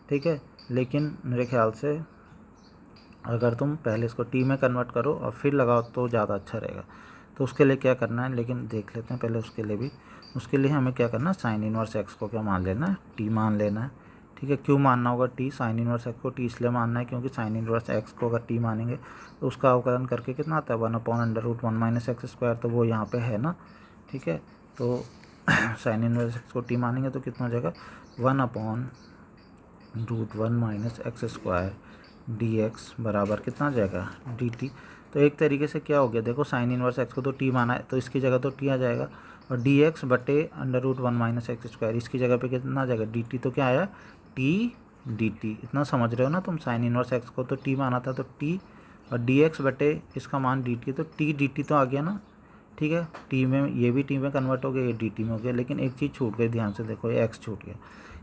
ठीक है, लेकिन मेरे ख्याल से अगर तुम पहले इसको टी में कन्वर्ट करो और फिर लगाओ तो ज़्यादा अच्छा रहेगा। तो उसके लिए क्या करना है, लेकिन देख लेते हैं पहले उसके लिए भी, उसके लिए हमें क्या करना है, साइन इनवर्स एक्स को क्या मान लेना है, टी मान लेना है, ठीक है। क्यों मानना होगा टी, साइन इनवर्स एक्स को टी इसलिए मानना है क्योंकि साइन इनवर्स एक्स को अगर टी मानेंगे तो उसका अवकलन करके कितना आता है, 1/√1 माइनस एक्स स्क्वायर, तो वो यहाँ पे है ना, ठीक है। तो साइन इनवर्स एक्स को टी मानेंगे तो कितना हो जाएगा, 1/√1 माइनस एक्स स्क्वायर dx बराबर कितना आ जाएगा, dt। तो एक तरीके से क्या हो गया, देखो साइन इनवर्स एक्स को तो टी माना है तो इसकी जगह तो टी आ जाएगा, और dx/√1 माइनस एक्स स्क्वायर इसकी जगह पे कितना आ जाएगा, dt। तो क्या आया, टी dt। इतना समझ रहे हो ना तुम, साइन इनवर्स एक्स को तो टी माना था तो टी, और dx बटे इसका मान dt, तो टी dt तो आ गया ना, ठीक है। टी में ये भी टी में कन्वर्ट हो गया, ये dt में हो गया, लेकिन एक चीज़ छूट गई, ध्यान से देखो, ये x छूट गया।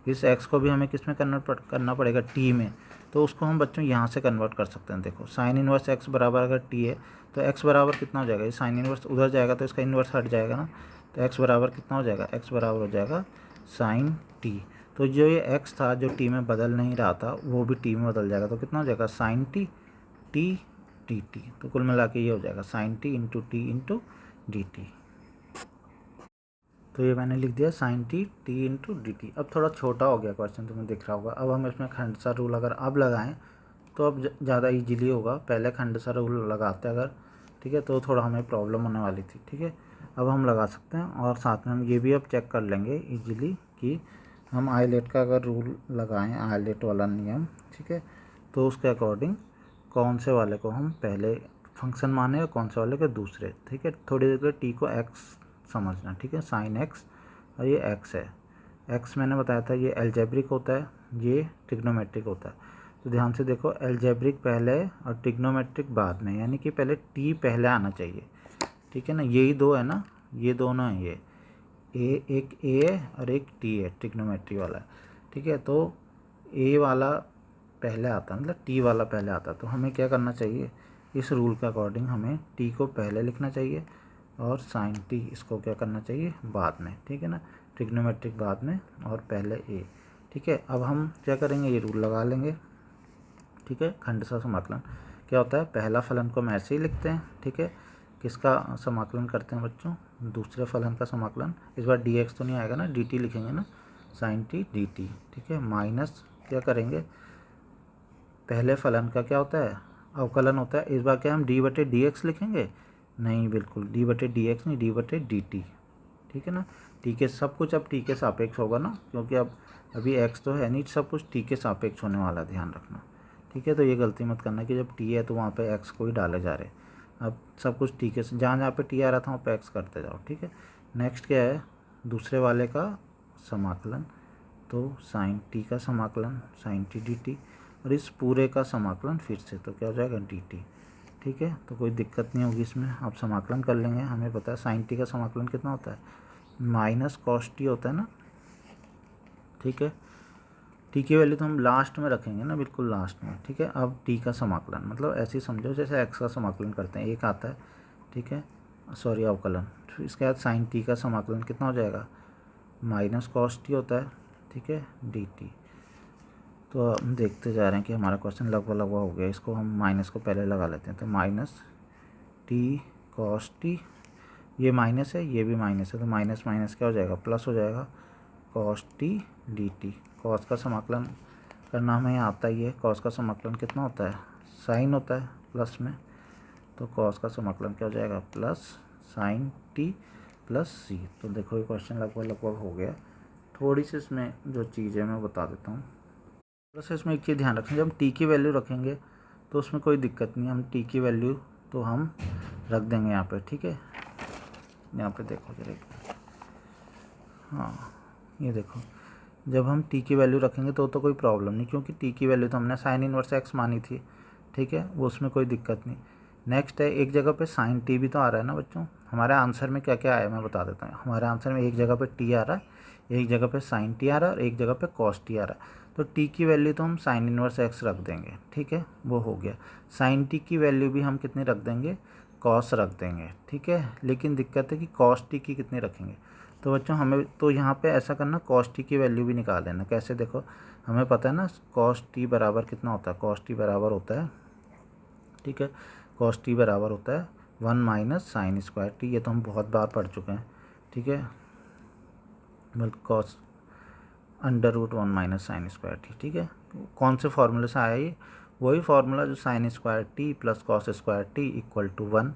इस x को भी हमें किस में कन्वर्ट करना पड़ेगा, टी में। तो उसको हम बच्चों यहाँ से कन्वर्ट कर सकते हैं। देखो साइन इनवर्स x बराबर अगर टी है तो x बराबर कितना हो जाएगा, ये साइन इनवर्स उधर जाएगा तो इसका इन्वर्स हट जाएगा ना, तो x बराबर कितना हो जाएगा, x बराबर हो जाएगा साइन टी। तो जो ये x था जो टी में बदल नहीं रहा था वो भी टी में बदल जाएगा, तो कितना हो जाएगा, sine t t d t. तो कुल मिला के ये हो जाएगा sine t into t into d t. तो ये मैंने लिख दिया sine t t into d t. अब थोड़ा छोटा हो गया क्वेश्चन, तुम्हें दिख रहा होगा। अब हम इसमें खंडशः रूल अगर अब लगाएं तो अब ज़्यादा इजीली होगा, पहले खंडशः रूल लगाते अगर, ठीक है, तो थोड़ा हमें प्रॉब्लम होने वाली थी, ठीक है। अब हम लगा सकते हैं, और साथ में हम ये भी अब चेक कर लेंगे इजीली कि हम आइलेट का अगर रूल लगाएं, आइलेट वाला नियम, ठीक है, तो उसके अकॉर्डिंग कौन से वाले को हम पहले फंक्शन माने और कौन से वाले को दूसरे, ठीक है। थोड़ी देर के लिए टी को एक्स समझना, ठीक है, साइन एक्स, और ये एक्स है, एक्स मैंने बताया था ये एल्जेब्रिक होता है, ये ट्रिग्नोमेट्रिक होता है। तो ध्यान से देखो, एल्जेब्रिक पहले और ट्रिग्नोमेट्रिक बाद में, यानी कि पहले टी पहले आना चाहिए, ठीक है ना, यही दो है ना, ये दोनों हैं, ये एक ए है और एक टी है, ट्रिग्नोमेट्री वाला, ठीक है। तो ए वाला पहले आता है, मतलब टी वाला पहले आता है, तो हमें क्या करना चाहिए, इस रूल के अकॉर्डिंग हमें टी को पहले लिखना चाहिए और साइन टी इसको क्या करना चाहिए बाद में, ठीक है ना, ट्रिग्नोमेट्रिक बाद में और पहले ए, ठीक है। अब हम क्या करेंगे, ये रूल लगा लेंगे, ठीक है। खंडशः समाकलन क्या होता है, पहला फलन को हम ऐसे ही लिखते हैं, ठीक है, किसका समाकलन करते हैं बच्चों, दूसरे फलन का समाकलन। इस बार dx तो नहीं आएगा ना, dt लिखेंगे ना, साइन टी dt, ठीक है, माइनस क्या करेंगे, पहले फलन का क्या होता है, अवकलन होता है। इस बार क्या हम डी बटे डी एक्स लिखेंगे? नहीं, बिल्कुल डी बटे डी एक्स नहीं, डी बटे डी टी, ठीक है ना। टी के सब कुछ अब टी के सापेक्ष होगा ना, क्योंकि अब अभी एक्स तो है नहीं, सब कुछ टी के सापेक्ष होने वाला, ध्यान रखना, ठीक है। तो ये गलती मत करना कि जब टी है तो वहाँ पे एक्स को ही डाले जा रहे। अब सब कुछ टी के, जहाँ जहाँ पे टी आ रहा था वहाँ पे एक्स करते जाओ, ठीक है। नेक्स्ट क्या है, दूसरे वाले का समाकलन, तो साइन टी का समाकलन साइन टी डी टी, और इस पूरे का समाकलन फिर से, तो क्या हो जाएगा डी टी, ठीक है। तो कोई दिक्कत नहीं होगी इसमें, आप समाकलन कर लेंगे। हमें पता है साइन टी का समाकलन कितना होता है, माइनस कॉस टी होता है ना, ठीक है। टी की वैल्यू तो हम लास्ट में रखेंगे ना, बिल्कुल लास्ट में, ठीक है। अब टी का समाकलन मतलब ऐसे ही समझो जैसे एक्स का समाकलन करते हैं, एक आता है, ठीक है, सॉरी अवकलन। तो इसके बाद साइन टी का समाकलन कितना हो जाएगा, माइनस कॉस टी होता है, ठीक है, डी टी। तो हम देखते जा रहे हैं कि हमारा क्वेश्चन लगभग लगभग हो गया। इसको हम माइनस को पहले लगा लेते हैं, तो माइनस टी कॉस टी, ये माइनस है, ये भी माइनस है, तो माइनस माइनस क्या हो जाएगा, प्लस हो जाएगा, cos T d T. Cos का समाकलन करना हमें आता ही है। कॉस का समाकलन कितना होता है, साइन होता है प्लस में, तो कॉस का समाकलन क्या हो जाएगा, प्लस साइन टी प्लस सी। तो देखो ये क्वेश्चन लगभग लगभग हो गया। थोड़ी सी इसमें जो चीज़ है मैं बता देता हूँ। थोड़ा सा इसमें एक चीज़ ध्यान रखें, जब हम टी की वैल्यू रखेंगे तो उसमें कोई दिक्कत नहीं, हम टी की वैल्यू तो हम रख देंगे यहाँ पे, ठीक है। यहाँ पे देखो जरा, हाँ ये देखो, जब हम टी की वैल्यू रखेंगे तो कोई प्रॉब्लम नहीं, क्योंकि टी की वैल्यू तो हमने साइन इनवर्स एक्स मानी थी, ठीक है, वो उसमें कोई दिक्कत नहीं। नेक्स्ट है, एक जगह पे साइन टी भी तो आ रहा है ना बच्चों। हमारे आंसर में क्या क्या आया मैं बता देता हूँ। हमारे आंसर में एक जगह पे टी आ रहा है, एक जगह पे साइन टी आ रहा है, और एक जगह पे कॉस टी आ रहा है। तो टी की वैल्यू तो हम साइन इनवर्स एक्स रख देंगे, ठीक है, वो हो गया। साइन टी की वैल्यू भी हम कितनी रख देंगे, कॉस रख देंगे, ठीक है। लेकिन दिक्कत है कि कॉस टी की कितनी रखेंगे। तो बच्चों हमें तो यहाँ पे ऐसा करना, कॉस टी की वैल्यू भी निकाल लेना। कैसे, देखो हमें पता है ना कॉस टी बराबर कितना होता है, कॉस टी बराबर होता है, ठीक है, कॉस टी बराबर होता है 1 माइनस साइन स्क्वायर टी। ये तो हम बहुत बार पढ़ चुके हैं, ठीक है, बल्कि cos under root 1 minus sine square t, ठीक है। कौन से फार्मूले से आया ये, वही फार्मूला जो sine square t plus cos square t equal to 1,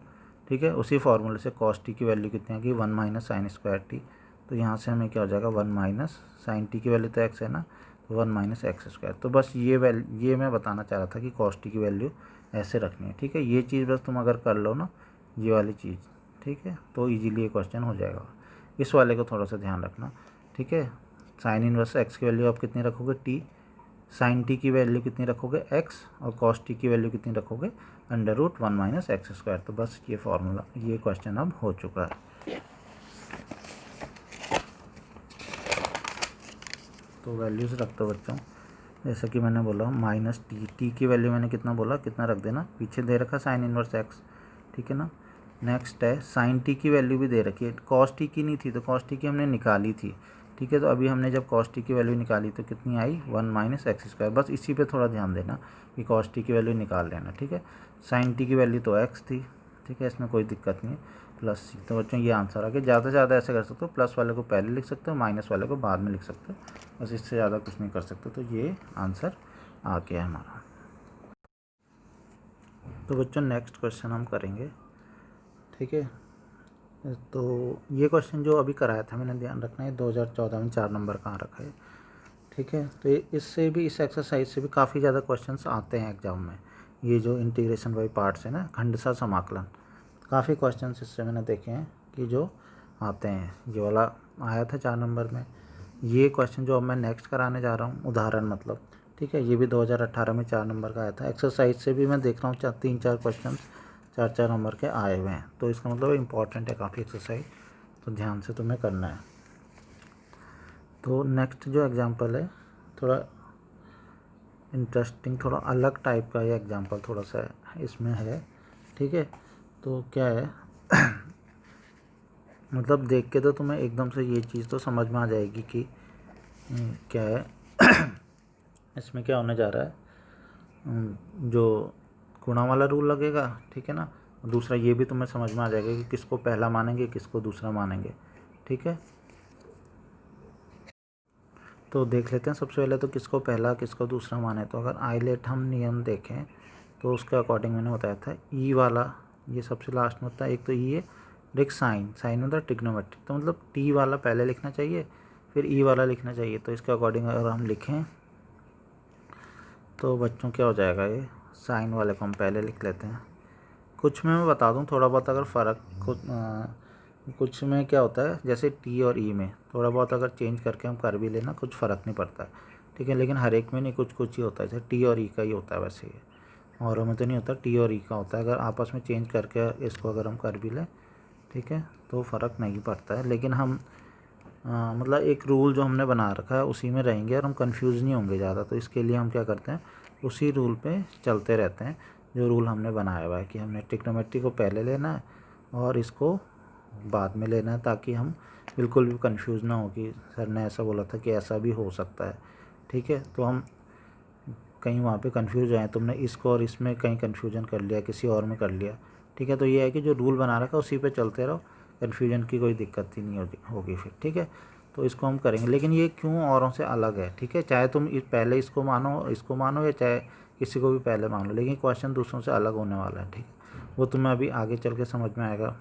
ठीक है। उसी फार्मूले से कॉस टी की वैल्यू कितनी आएगी, 1 माइनस साइन स्क्वायर टी। तो यहाँ से हमें क्या हो जाएगा, 1 माइनस साइन टी की वैल्यू तो एक्स है ना, तो 1 माइनस एक्स स्क्वायर। तो बस ये मैं बताना चाह रहा था कि कॉस टी की वैल्यू ऐसे रखनी है, ठीक है। ये चीज़ बस तुम अगर कर लो ना, ये वाली चीज़, ठीक है, तो ईजिली ये क्वेश्चन हो जाएगा। इस वाले को थोड़ा सा ध्यान रखना, ठीक है। साइन इनवर्स एक्स की वैल्यू आप कितनी रखोगे, टी, साइन टी की वैल्यू कितनी रखोगे, एक्स, और कॉस टी की वैल्यू कितनी रखोगे, under root 1 minus x square. तो बस ये फार्मूला, ये क्वेश्चन अब हो चुका है। तो वैल्यूज़ रख दो बच्चों, जैसा कि मैंने बोला माइनस टी, टी की वैल्यू मैंने कितना बोला, कितना रख देना, पीछे दे रखा साइन इनवर्स एक्स, ठीक है ना। नेक्स्ट है साइन टी की वैल्यू भी दे रखी है, कॉस टी की नहीं थी तो कॉस टी की हमने निकाली थी, ठीक है। तो अभी हमने जब कॉस टी की वैल्यू निकाली तो कितनी आई, 1 माइनस एक्स स्क्वायर। बस इसी पे थोड़ा ध्यान देना कि कॉस टी की वैल्यू निकाल लेना, ठीक है। साइन टी की वैल्यू तो एक्स थी, ठीक है, इसमें कोई दिक्कत नहीं है, प्लस सी। तो बच्चों ये आंसर आ गया। ज़्यादा से ज़्यादा ऐसे कर सकते हो, प्लस वाले को पहले लिख सकते हो, माइनस वाले को बाद में लिख सकते हो, बस इससे ज़्यादा कुछ नहीं कर सकते। तो ये आंसर आ गया हमारा। तो बच्चों नेक्स्ट क्वेश्चन हम करेंगे, ठीक है। तो ये क्वेश्चन जो अभी कराया था मैंने, ध्यान रखना है 2014 में 4 नंबर कहाँ रखा है, ठीक है। तो इससे भी, इस एक्सरसाइज से भी काफ़ी ज़्यादा क्वेश्चंस आते हैं एग्जाम में। ये जो इंटीग्रेशन बाई पार्ट्स है ना, खंडशः समाकलन, काफ़ी क्वेश्चंस इससे मैंने देखे हैं कि जो आते हैं। ये वाला आया था 4 नंबर में। ये क्वेश्चन जो अब मैं नेक्स्ट कराने जा रहा हूँ, उदाहरण मतलब, ठीक है, ये भी 2018 में 4 नंबर का आया था। एक्सरसाइज से भी मैं देख रहा हूँ 3-4 क्वेश्चन 4-4 नंबर के आए हुए हैं। तो इसका मतलब इम्पॉर्टेंट है काफ़ी एक्सरसाइज, तो ध्यान से तुम्हें करना है। तो नेक्स्ट जो एग्जांपल है, थोड़ा इंटरेस्टिंग, थोड़ा अलग टाइप का ये एग्जांपल थोड़ा सा इसमें है, ठीक है। तो क्या है मतलब देख के तो तुम्हें एकदम से ये चीज़ तो समझ में आ जाएगी कि क्या है इसमें क्या होने जा रहा है। जो गुणा वाला रूल लगेगा, ठीक है ना। दूसरा ये भी तुम्हें समझ में आ जाएगा कि किसको पहला मानेंगे, किसको दूसरा मानेंगे, ठीक है। तो देख लेते हैं सबसे पहले तो किसको पहला किसको दूसरा माने। तो अगर आइलेट हम नियम देखें तो उसके अकॉर्डिंग मैंने बताया था ई वाला ये सबसे लास्ट में होता है। एक तो ई है और एक साइन होता है ट्रिग्नोमेट्रिक, तो मतलब टी वाला पहले लिखना चाहिए फिर ई वाला लिखना चाहिए। तो इसके अकॉर्डिंग अगर हम लिखें तो बच्चों क्या हो जाएगा, ये साइन वाले को हम पहले लिख लेते हैं। कुछ में मैं बता दूं थोड़ा बहुत अगर फ़र्क कुछ में क्या होता है, जैसे टी और ई में थोड़ा बहुत अगर चेंज करके हम कर भी लेना कुछ फ़र्क नहीं पड़ता है, ठीक है। लेकिन हर एक में नहीं, कुछ कुछ ही होता है, जैसे टी और ई का ही होता है वैसे ये, औरों में तो नहीं होता, टी और ई का होता है। अगर आपस में चेंज करके इसको अगर हम कर भी लें, ठीक है, तो फ़र्क नहीं पड़ता है। लेकिन हम मतलब एक रूल जो हमने बना रखा है उसी में रहेंगे और हम कंफ्यूज नहीं होंगे ज़्यादा। तो इसके लिए हम क्या करते हैं, उसी रूल पे चलते रहते हैं जो रूल हमने बनाया हुआ है कि हमने ट्रिग्नोमेट्री को पहले लेना है और इसको बाद में लेना है, ताकि हम बिल्कुल भी कंफ्यूज ना हो कि सर ने ऐसा बोला था कि ऐसा भी हो सकता है, ठीक है। तो हम कहीं वहाँ पे कंफ्यूज आए, तुमने इसको और इसमें कहीं कन्फ्यूजन कर लिया, किसी और में कर लिया, ठीक है। तो ये है कि जो रूल बना रखा है उसी पे चलते रहो, कन्फ्यूजन की कोई दिक्कत ही नहीं होगी फिर, ठीक है। तो इसको हम करेंगे, लेकिन ये क्यों औरों से अलग है, ठीक है। चाहे तुम पहले इसको मानो या चाहे किसी को भी पहले मान लो, लेकिन क्वेश्चन दूसरों से अलग होने वाला है, ठीक है। वो तुम्हें अभी आगे चल के समझ में आएगा,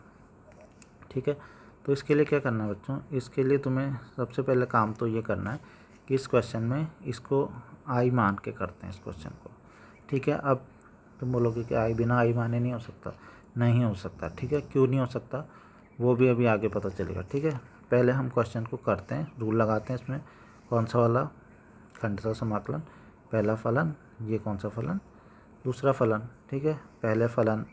ठीक है। तो इसके लिए क्या करना है बच्चों, इसके लिए तुम्हें सबसे पहले काम तो ये करना है कि इस क्वेश्चन में इसको आई मान के करते हैं इस क्वेश्चन को, ठीक है। अब तुम बोलोगे कि आई बिना आई माने नहीं हो सकता, नहीं हो सकता, ठीक है। क्यों नहीं हो सकता वो भी अभी आगे पता चलेगा, ठीक है। पहले हम क्वेश्चन को करते हैं, रूल लगाते हैं इसमें, कौन सा वाला, खंडशः समाकलन, पहला फलन, ये कौन सा फलन, दूसरा फलन, ठीक है। पहले फलन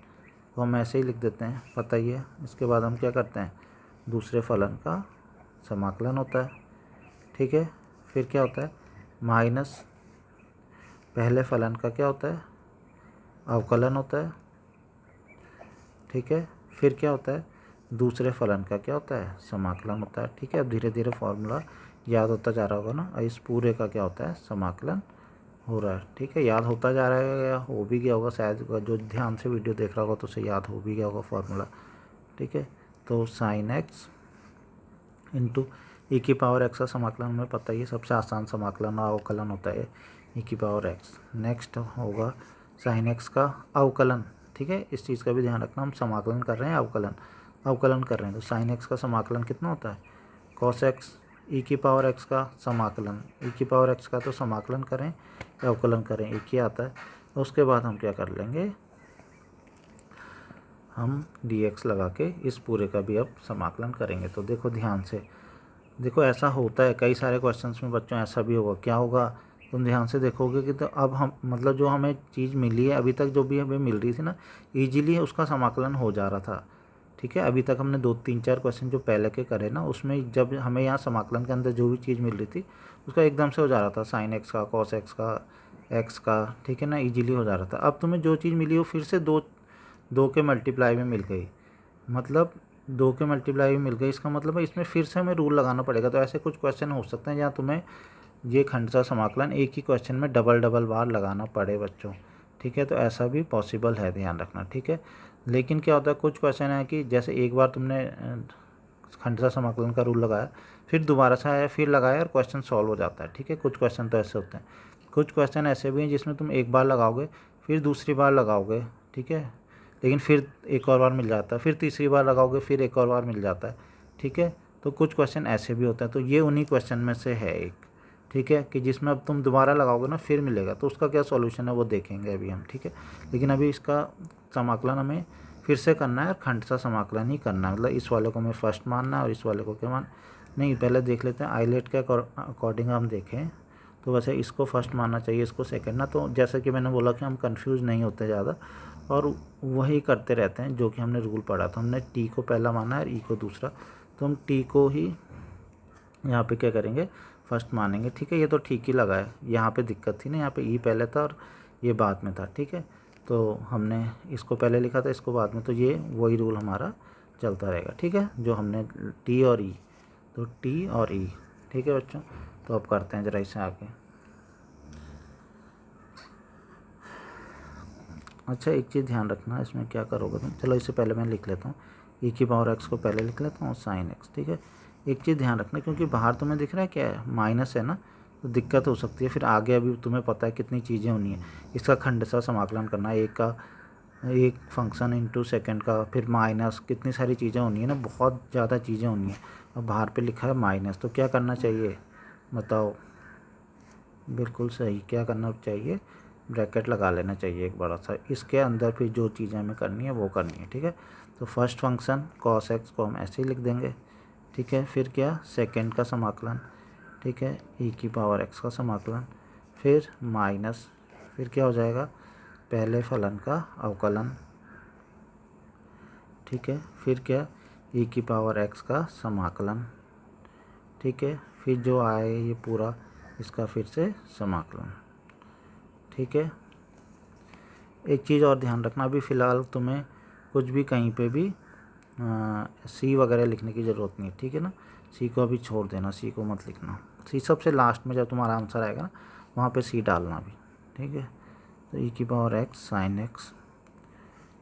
को हम ऐसे ही लिख देते हैं, पता ही है। इसके बाद हम क्या करते हैं, दूसरे फलन का समाकलन होता है, ठीक है। फिर क्या होता है, माइनस पहले फलन का क्या होता है, अवकलन होता है, ठीक है। फिर क्या होता है, दूसरे फलन का क्या होता है, समाकलन होता है, ठीक है। अब धीरे धीरे फॉर्मूला याद होता जा रहा होगा ना, इस पूरे का क्या होता है, समाकलन हो रहा है, ठीक है। याद होता जा रहा है या हो भी गया होगा शायद, जो ध्यान से वीडियो देख रहा होगा तो उसे याद हो भी गया होगा फॉर्मूला, ठीक है। तो साइन एक्स इंटू ई की पावर एक्स का समाकलन हमें पता ही है, सबसे आसान समाकलन और अवकलन होता है ई की पावर एक्स। नेक्स्ट होगा साइन एक्स का अवकलन, ठीक है। इस चीज़ का भी ध्यान रखना, हम समाकलन कर रहे हैं अवकलन कर रहे हैं। तो साइन एक्स का समाकलन कितना होता है, कॉस एक्स, ई की पावर एक्स का समाकलन, ई की पावर एक्स का तो समाकलन करें या अवकलन करें एक ही आता है। उसके बाद हम क्या कर लेंगे, हम dx लगा के इस पूरे का भी अब समाकलन करेंगे। तो देखो ध्यान से, देखो ऐसा होता है कई सारे क्वेश्चंस में बच्चों, ऐसा भी होगा। क्या होगा, तुम ध्यान से देखोगे कि तो अब हम मतलब जो हमें चीज़ मिली है अभी तक, जो भी हमें मिल रही थी ना, ईजिली उसका समाकलन हो जा रहा था, ठीक है। अभी तक हमने 2-3-4 क्वेश्चन जो पहले के करे ना, उसमें जब हमें यहाँ समाकलन के अंदर जो भी चीज़ मिल रही थी उसका एकदम से हो जा रहा था, साइन एक्स का, कॉस एक्स का, एक्स का, ठीक है ना, ईजिली हो जा रहा था। अब तुम्हें जो चीज़ मिली वो फिर से दो के मल्टीप्लाई में मिल गई, मतलब 2 के मल्टीप्लाई में मिल गई, इसका मतलब है इसमें फिर से हमें रूल लगाना पड़ेगा। तो ऐसे कुछ क्वेश्चन हो सकते हैं जहाँ तुम्हें ये खंडशः समाकलन एक ही क्वेश्चन में डबल बार लगाना पड़े बच्चों, ठीक है। तो ऐसा भी पॉसिबल है, ध्यान रखना, ठीक है। लेकिन क्या होता है, कुछ क्वेश्चन है कि जैसे एक बार तुमने खंडशः समाकलन का रूल लगाया, फिर दोबारा से आया, फिर लगाया और क्वेश्चन सॉल्व हो जाता है, ठीक है। कुछ क्वेश्चन तो ऐसे होते हैं, कुछ क्वेश्चन ऐसे भी हैं जिसमें तुम एक बार लगाओगे, फिर दूसरी बार लगाओगे, ठीक है, लेकिन फिर एक और बार मिल जाता है, फिर तीसरी बार लगाओगे, फिर एक और बार मिल जाता है, ठीक है। तो कुछ क्वेश्चन ऐसे भी होते हैं, तो ये उन्हीं क्वेश्चन में से है एक, ठीक है, कि जिसमें अब तुम दोबारा लगाओगे ना फिर मिलेगा। तो उसका क्या सॉल्यूशन है वो देखेंगे अभी हम, ठीक है। लेकिन अभी इसका समाकलन हमें फिर से करना है और खंडशः समाकलन ही करना है, मतलब इस वाले को हमें फर्स्ट मानना है और इस वाले को क्या नहीं, पहले देख लेते हैं आइलेट के अकॉर्डिंग हम देखें तो वैसे इसको फर्स्ट मानना चाहिए, इसको सेकंड ना। तो जैसे कि मैंने बोला कि हम कंफ्यूज नहीं होते ज़्यादा और वही करते रहते हैं जो कि हमने रूल पढ़ा था। हमने टी को पहला माना है और ई को दूसरा, तो हम टी को ही यहाँ पे क्या करेंगे, फर्स्ट मानेंगे, ठीक है। ये तो ठीक ही लगा है, यहाँ पे दिक्कत थी ना, यहाँ पे ई पहले था और ये बाद में था, ठीक है। तो हमने इसको पहले लिखा था, इसको बाद में, तो ये वही रूल हमारा चलता रहेगा, ठीक है, जो हमने टी और ई, तो टी और ई, ठीक है बच्चों। तो अब करते हैं ज़रा इसे आगे। अच्छा एक चीज़ ध्यान रखना, इसमें क्या करोगे तुम, चलो इससे पहले मैं लिख लेता हूँ, ई की पावर एक्स को पहले लिख लेता हूँ, साइन एक्स, ठीक है। एक चीज़ ध्यान रखना, क्योंकि बाहर तुम्हें दिख रहा है क्या है, माइनस है ना, तो दिक्कत हो सकती है। फिर आगे अभी तुम्हें पता है कितनी चीज़ें होनी है, इसका खंडशः समाकलन करना है, एक फंक्शन इंटू सेकेंड का, फिर माइनस, कितनी सारी चीज़ें होनी है ना, बहुत ज़्यादा चीज़ें होनी है। अब बाहर पे लिखा है माइनस, तो क्या करना चाहिए बताओ? बिल्कुल सही, क्या करना चाहिए? ब्रैकेट लगा लेना चाहिए एक बड़ा सा, इसके अंदर फिर जो चीज़ें हमें करनी है वो करनी है, ठीक है। तो फर्स्ट फंक्शन cos x को हम ऐसे ही लिख देंगे, ठीक है। फिर क्या, सेकेंड का समाकलन, ठीक है, e⁻x का समाकलन, फिर माइनस, फिर क्या हो जाएगा, पहले फलन का अवकलन, ठीक है। फिर क्या, e⁻x का समाकलन, ठीक है। फिर जो आए ये पूरा, इसका फिर से समाकलन, ठीक है। एक चीज़ और ध्यान रखना, अभी फ़िलहाल तुम्हें कुछ भी कहीं पे भी सी वगैरह लिखने की ज़रूरत नहीं है, ठीक है ना। सी को अभी छोड़ देना, सी को मत लिखना। सी सबसे लास्ट में जब तुम्हारा आंसर आएगा ना, वहाँ पे सी डालना भी, ठीक है। तो e⁻x sin x,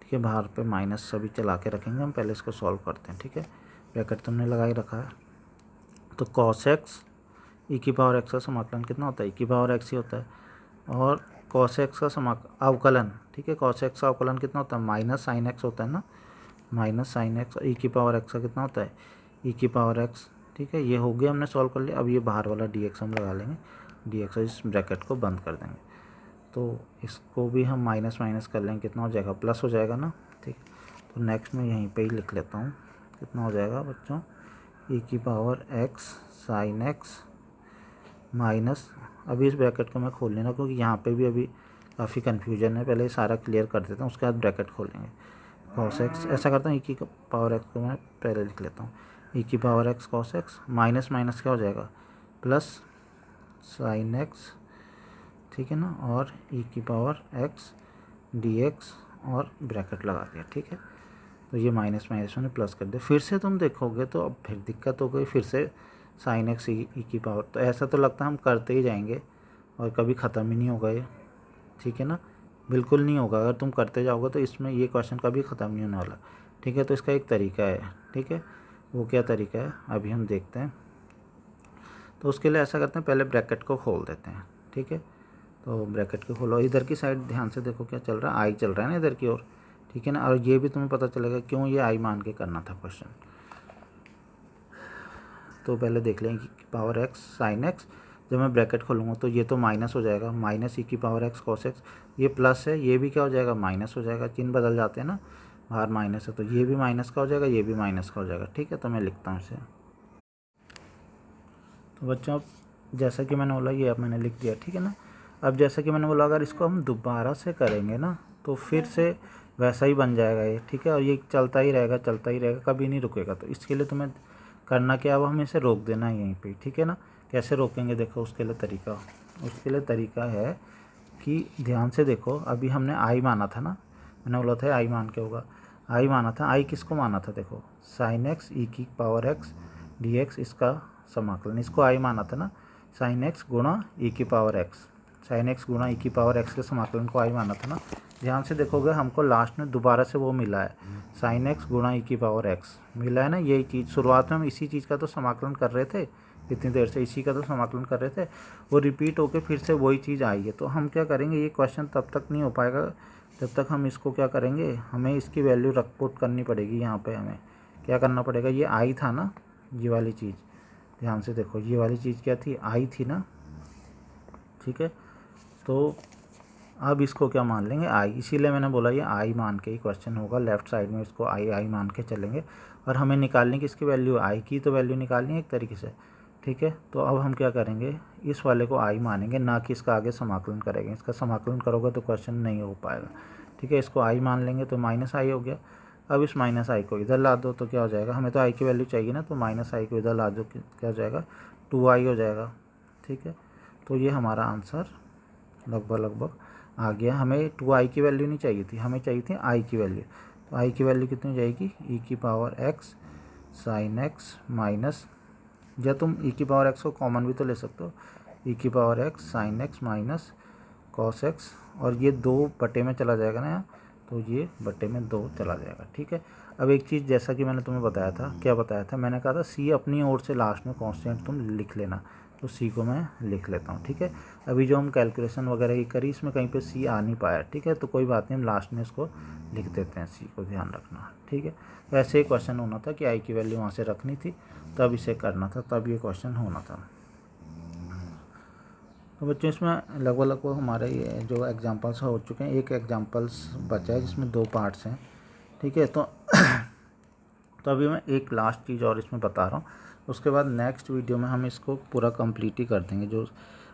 ठीक है। बाहर पे माइनस सभी चला के रखेंगे हम, पहले इसको सॉल्व करते हैं, ठीक है। ब्रैकेट तुमने लगा ही रखा है। तो cos x e⁻x का समाकलन कितना होता है, e⁻x ही होता है। और cos x का अवकलन, ठीक है, cos x का अवकलन कितना होता है, माइनस sin x होता है ना, माइनस sin x। e⁻x का कितना होता है, e⁻x, ठीक है। ये हो गया, हमने सॉल्व कर लिया। अब ये बाहर वाला dx हम लगा लेंगे, dx, इस ब्रैकेट को बंद कर देंगे। तो इसको भी हम माइनस माइनस कर लेंगे, कितना हो जाएगा, प्लस हो जाएगा ना, ठीक। तो नेक्स्ट में यहीं पे ही लिख लेता हूँ, कितना हो जाएगा बच्चों, e⁻x sin x माइनस, अभी इस ब्रैकेट को मैं खोल लेना क्योंकि यहाँ पे भी अभी काफ़ी कन्फ्यूजन है, पहले सारा क्लियर कर देता हूँ, उसके बाद ब्रैकेट खोलेंगे। cos x, ऐसा करता हूँ, e⁻x को मैं पहले लिख लेता हूँ, e⁻x cos x minus minus क्या हो जाएगा, प्लस sin x, ठीक है ना, और e⁻x dx और ब्रैकेट लगा दिया, ठीक है। तो ये माइनस माइनस मैंने प्लस कर दिया। फिर से तुम देखोगे तो अब फिर दिक्कत हो गई, फिर से sin x e⁻, तो ऐसा तो लगता है हम करते ही जाएंगे और कभी ख़त्म ही नहीं होगा ये, ठीक है ना, बिल्कुल नहीं होगा। अगर तुम करते जाओगे तो इसमें ये क्वेश्चन कभी ख़त्म नहीं होने वाला, ठीक है। तो इसका एक तरीका है, ठीक है, वो क्या तरीका है अभी हम देखते हैं। तो उसके लिए ऐसा करते हैं, पहले ब्रैकेट को खोल देते हैं, ठीक है। तो ब्रैकेट को खोलो, इधर की साइड ध्यान से देखो क्या चल रहा है, आई चल रहा है ना इधर की ओर, ठीक है ना। और ये भी तुम्हें पता चलेगा क्यों ये आई मान के करना था क्वेश्चन। तो पहले देख लें e⁻x sin x, जब मैं ब्रैकेट खोलूँगा तो ये तो माइनस हो जाएगा, माइनस e⁻x cos x, ये प्लस है, ये भी क्या हो जाएगा, माइनस हो जाएगा, चिन्ह बदल जाते हैं ना, बाहर माइनस है तो ये भी माइनस का हो जाएगा, ये भी माइनस का हो जाएगा, ठीक है। तो मैं लिखता हूँ इसे। तो बच्चों अब जैसा कि मैंने बोला, ये अब मैंने लिख दिया, ठीक है ना। अब जैसा कि मैंने बोला, अगर इसको हम दोबारा से करेंगे ना तो फिर से वैसा ही बन जाएगा ये, ठीक है। और ये चलता ही रहेगा, चलता ही रहेगा, कभी नहीं रुकेगा। तो इसके लिए तुम्हें करना क्या, अब हमें इसे रोक देना है यहीं पे, ठीक है ना। कैसे रोकेंगे देखो, उसके लिए तरीका है कि ध्यान से देखो, अभी हमने आई माना था ना, मैंने बोला था आई मान के होगा, आई माना था। आई किसको माना था, देखो sin x e⁻x dx, इसका समाकलन, इसको आई माना था ना, sin x गुणा e⁻x, sin x गुणा e⁻x के समाकलन को आई माना था ना। ध्यान से देखोगे हमको लास्ट में दोबारा से वो मिला है, sin x गुणा e⁻x मिला है ना। यही चीज़ शुरुआत में हम इसी चीज़ का तो समाकलन कर रहे थे, इतनी देर से इसी का तो समाकलन कर रहे थे, वो रिपीट होके फिर से वही चीज़ आई है। तो हम क्या करेंगे, ये क्वेश्चन तब तक नहीं हो पाएगा जब तक हम इसको क्या करेंगे, हमें इसकी वैल्यू पुट करनी पड़ेगी। यहाँ पे हमें क्या करना पड़ेगा, ये आई था ना, ये वाली चीज़, ध्यान से देखो, ये वाली चीज़ क्या थी, आई थी ना, ठीक है। तो अब इसको क्या मान लेंगे, आई, इसीलिए मैंने बोला ये आई मान के ही क्वेश्चन होगा, लेफ्ट साइड में इसको आई आई मान के चलेंगे। और हमें निकालने की इसकी वैल्यू, आई की तो वैल्यू निकालनी है एक तरीके से, ठीक है। तो अब हम क्या करेंगे, इस वाले को आई मानेंगे, ना कि इसका आगे समाकलन करेंगे। इसका समाकलन करोगे तो क्वेश्चन नहीं हो पाएगा, ठीक है। इसको आई मान लेंगे तो माइनस आई हो गया। अब इस माइनस आई को इधर ला दो तो क्या हो जाएगा, हमें तो आई की वैल्यू चाहिए ना, तो माइनस आई को इधर ला दो, क्या हो जाएगा, 2i हो जाएगा, ठीक है। तो ये हमारा आंसर लगभग आ गया। हमें 2i की वैल्यू नहीं चाहिए थी, हमें चाहिए थी आई की वैल्यू। तो आई की वैल्यू कितनी हो जाएगी, e⁻x sin x माइनस, या तुम e⁻x को कॉमन भी तो ले सकते हो, e⁻x sin x minus cos x, और ये 2 बटे में चला जाएगा ना यहाँ, तो ये बटे में 2 चला जाएगा, ठीक है। अब एक चीज़, जैसा कि मैंने तुम्हें बताया था, क्या बताया था, मैंने कहा था सी अपनी ओर से लास्ट में कांस्टेंट तुम लिख लेना, तो सी को मैं लिख लेता हूँ। ठीक है, अभी जो हम कैलकुलेशन वगैरह की करी इसमें कहीं पे सी आ नहीं पाया। ठीक है, तो कोई बात नहीं, हम लास्ट में इसको लिख देते हैं, सी को ध्यान रखना। ठीक है, तो ऐसे ही क्वेश्चन होना था कि आई की वैल्यू वहाँ से रखनी थी, तब इसे करना था, तब ये क्वेश्चन होना था। तो बच्चों इसमें लगभग हमारे ये जो एग्जांपल्स हो चुके हैं, एक एग्जांपल्स बचा है जिसमें 2 पार्ट्स हैं। ठीक है, तो अभी मैं एक लास्ट चीज़ और इसमें बता रहा हूँ, उसके बाद नेक्स्ट वीडियो में हम इसको पूरा कंप्लीट ही कर देंगे। जो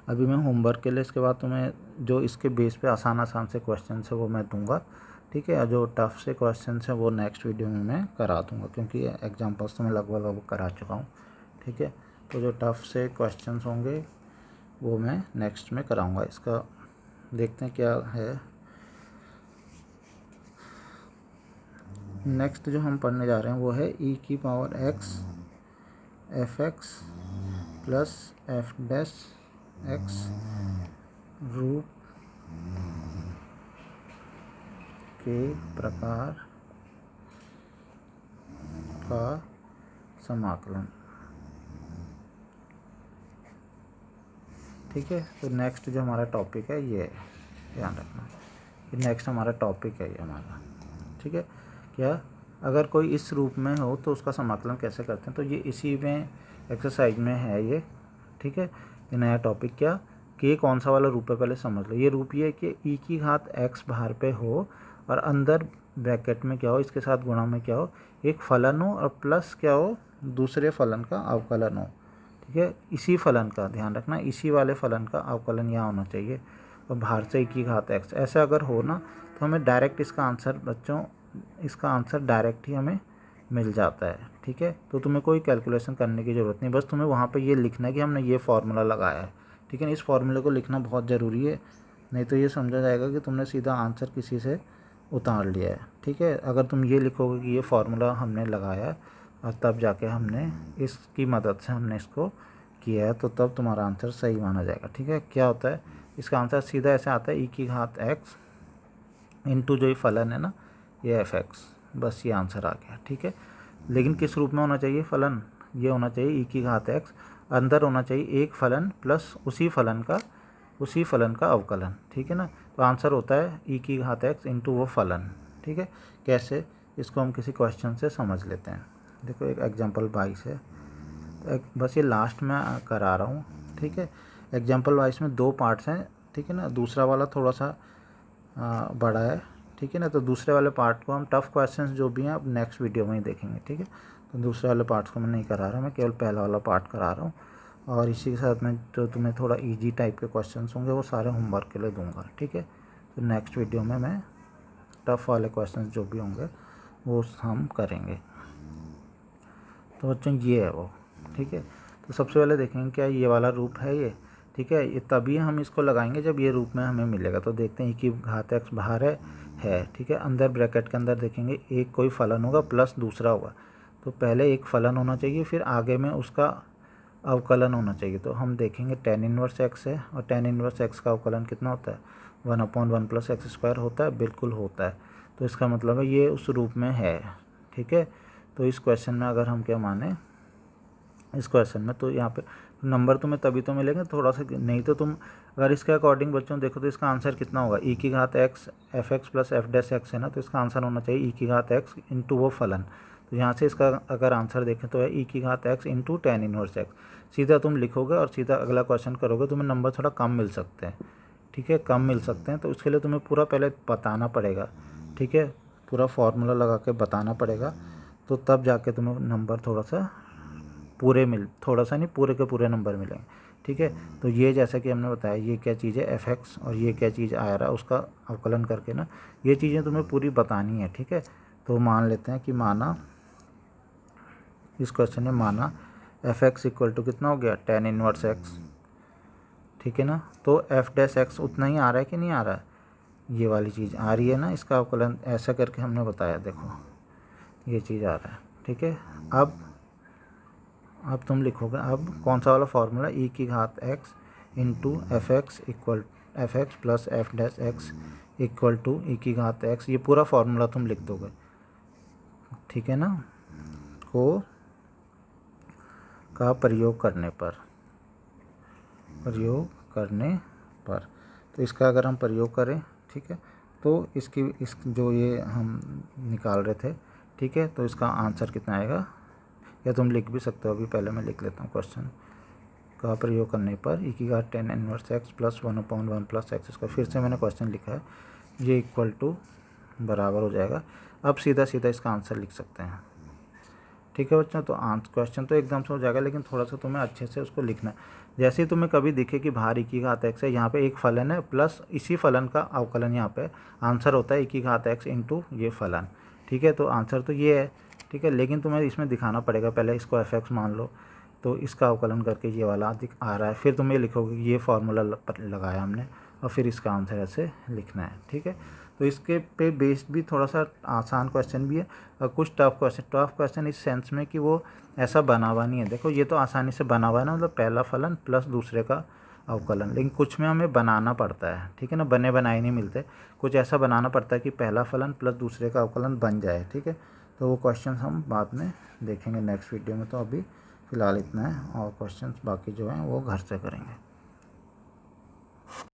अभी मैं होमवर्क के लिए इसके बाद तुम्हें जो इसके बेस पे आसान से क्वेश्चन है वो मैं दूंगा। ठीक है, जो टफ से क्वेश्चन है वो नेक्स्ट वीडियो में मैं करा दूंगा, क्योंकि एग्जांपल्स तो मैं लगभग करा चुका हूँ। ठीक है, तो जो टफ से क्वेश्चन होंगे वो मैं नेक्स्ट में कराऊंगा। इसका देखते हैं क्या है। नेक्स्ट जो हम पढ़ने जा रहे हैं वो है e की power x fx plus f dash x रूप के प्रकार का समाकलन। ठीक है, तो नेक्स्ट जो हमारा टॉपिक है ये ध्यान रखना कि नेक्स्ट हमारा टॉपिक है ये हमारा। ठीक है, क्या अगर कोई इस रूप में हो तो उसका समाकलन कैसे करते हैं, तो ये इसी में एक्सरसाइज में है ये। ठीक है, ये नया टॉपिक क्या कि ये कौन सा वाला रूप है पहले समझ लो। ये रूप ये है कि ई की घात x बाहर पे हो और अंदर ब्रैकेट में क्या हो, इसके साथ गुणा में क्या हो, एक फलन हो और प्लस क्या हो, दूसरे फलन का अवकलन हो। ठीक है, इसी फलन का ध्यान रखना, इसी वाले फलन का अवकलन यहाँ होना चाहिए और बाहर से ई की घात x। ऐसा अगर हो ना तो हमें डायरेक्ट इसका आंसर बच्चों, इसका आंसर डायरेक्ट ही हमें मिल जाता है। ठीक है, तो तुम्हें कोई कैलकुलेशन करने की ज़रूरत नहीं, बस तुम्हें वहाँ पे ये लिखना है कि हमने ये फार्मूला लगाया है। ठीक है, इस फार्मूले को लिखना बहुत ज़रूरी है, नहीं तो ये समझा जाएगा कि तुमने सीधा आंसर किसी से उतार लिया है। ठीक है, अगर तुम ये लिखोगे कि ये फार्मूला हमने लगाया है और तब जाके हमने इसकी मदद से हमने इसको किया है, तो तब तुम्हारा आंसर सही माना जाएगा। ठीक है, क्या होता है इसका आंसर सीधा ऐसे आता है ई की घात x इंटू जो ये फलन है ना ये fx, बस ये आंसर आ गया। ठीक है, लेकिन किस रूप में होना चाहिए फलन, ये होना चाहिए ई की घात x, अंदर होना चाहिए एक फलन प्लस उसी फलन का अवकलन। ठीक है ना, तो आंसर होता है ई की घात x इंटू वो फलन। ठीक है, कैसे, इसको हम किसी क्वेश्चन से समझ लेते हैं। देखो एक एग्जाम्पल 22 है, तो बस ये लास्ट में करा रहा हूँ। ठीक है, एग्जाम्पल 22 में 2 पार्ट्स हैं। ठीक है ना, दूसरा वाला थोड़ा सा बड़ा है। ठीक है ना, तो दूसरे वाले पार्ट को हम टफ क्वेश्चंस जो भी हैं अब नेक्स्ट वीडियो में ही देखेंगे। ठीक है, तो दूसरे वाले पार्ट्स को मैं नहीं करा रहा, मैं केवल पहला वाला पार्ट करा रहा हूँ। और इसी के साथ में जो तुम्हें थोड़ा इजी टाइप के क्वेश्चंस होंगे वो सारे होमवर्क के लिए दूंगा। ठीक है, तो नेक्स्ट वीडियो में मैं टफ वाले क्वेश्चंस जो भी होंगे वो हम करेंगे। तो बच्चों ये है वो। ठीक है, तो सबसे पहले देखेंगे क्या ये वाला रूप है ये। ठीक है, ये तभी हम इसको लगाएंगे जब ये रूप में हमें मिलेगा। तो देखते हैं ई की घात x बाहर है। ठीक है, अंदर ब्रैकेट के अंदर देखेंगे एक कोई फलन होगा प्लस दूसरा होगा, तो पहले एक फलन होना चाहिए, फिर आगे में उसका अवकलन होना चाहिए। तो हम देखेंगे tan इनवर्स x है और tan इनवर्स x का अवकलन कितना होता है 1/1 प्लस एक्स स्क्वायर होता है, बिल्कुल होता है। तो इसका मतलब है ये उस रूप में है। ठीक है, तो इस क्वेश्चन में अगर हम क्या माने इस क्वेश्चन में, तो यहाँ पे नंबर तुम्हें तभी तो मिलेंगे थोड़ा सा, नहीं तो तुम अगर इसके अकॉर्डिंग बच्चों देखो तो इसका आंसर कितना होगा, ई की घात x fx plus f dash x है ना, तो इसका आंसर होना चाहिए ई की घात x इंटू वो फलन। तो यहाँ से इसका अगर आंसर देखें तो है ई की घात x into tan inverse x। सीधा तुम लिखोगे और सीधा अगला क्वेश्चन करोगे, तुम्हें नंबर थोड़ा कम मिल सकते हैं। ठीक है, कम मिल सकते हैं, तो उसके लिए तुम्हें पूरा पहले बताना पड़ेगा। ठीक है, पूरा फार्मूला लगा के बताना पड़ेगा, तो तब जाके तुम्हें नंबर थोड़ा सा नहीं पूरे के पूरे नंबर मिलेंगे। ठीक है, तो ये जैसा कि हमने बताया ये क्या चीज़ है fx और ये क्या चीज़ आ रहा है उसका अवकलन करके ना, ये चीज़ें तुम्हें पूरी बतानी है। ठीक है, तो मान लेते हैं कि माना इस क्वेश्चन में माना fx इक्वल टू कितना हो गया tan इनवर्स x। ठीक है ना, तो f डैश x उतना ही आ रहा है कि नहीं आ रहा है, ये वाली चीज़ आ रही है ना, इसका अवकलन ऐसा करके हमने बताया, देखो ये चीज़ आ रहा है। ठीक है, अब तुम लिखोगे अब कौन सा वाला फार्मूला, ई की घात x into f x plus f dash x equal to e की घात x, ये पूरा फार्मूला तुम लिख दोगे। ठीक है ना, को का प्रयोग करने पर प्रयोग करने पर। तो इसका अगर हम प्रयोग करें, ठीक है, तो इस जो ये हम निकाल रहे थे, ठीक है, तो इसका आंसर कितना आएगा, या तुम लिख भी सकते हो, अभी पहले मैं लिख लेता हूँ क्वेश्चन का प्रयोग करने पर e की घात 10 inverse x plus 1/1 plus x, इसका फिर से मैंने क्वेश्चन लिखा है, ये इक्वल टू बराबर हो जाएगा। अब सीधा सीधा इसका आंसर लिख सकते हैं, ठीक है बच्चों। तो क्वेश्चन तो एकदम से हो जाएगा, लेकिन थोड़ा सा तुम्हें अच्छे से उसको लिखना है। जैसे ही तुम्हें कभी दिखे कि बाहर e की घात x है, यहाँ पे एक फलन है प्लस इसी फलन का अवकलन, यहाँ पे आंसर होता है e की घात x इंटू ये फलन, ठीक है। तो आंसर तो ये है, ठीक है, लेकिन तुम्हें इसमें दिखाना पड़ेगा, पहले इसको f(x) मान लो, तो इसका अवकलन करके ये वाला आ रहा है, फिर तुम ये लिखोगे कि ये फार्मूला लगाया हमने, और फिर इसका आंसर ऐसे लिखना है, ठीक है। तो इसके पे बेस्ड भी थोड़ा सा आसान क्वेश्चन भी है, और कुछ टफ क्वेश्चन इस सेंस में कि वो ऐसा बना हुआ नहीं है। देखो ये तो आसानी से बना हुआ है ना, मतलब पहला फलन प्लस दूसरे का अवकलन, लेकिन कुछ में हमें बनाना पड़ता है, ठीक है ना, बने बनाए नहीं मिलते, कुछ ऐसा बनाना पड़ता है कि पहला फलन प्लस दूसरे का अवकलन बन जाए, ठीक है। तो वो क्वेश्चन हम बाद में देखेंगे नेक्स्ट वीडियो में। तो अभी फ़िलहाल इतना है, और क्वेश्चंस बाकी जो हैं वो घर से करेंगे।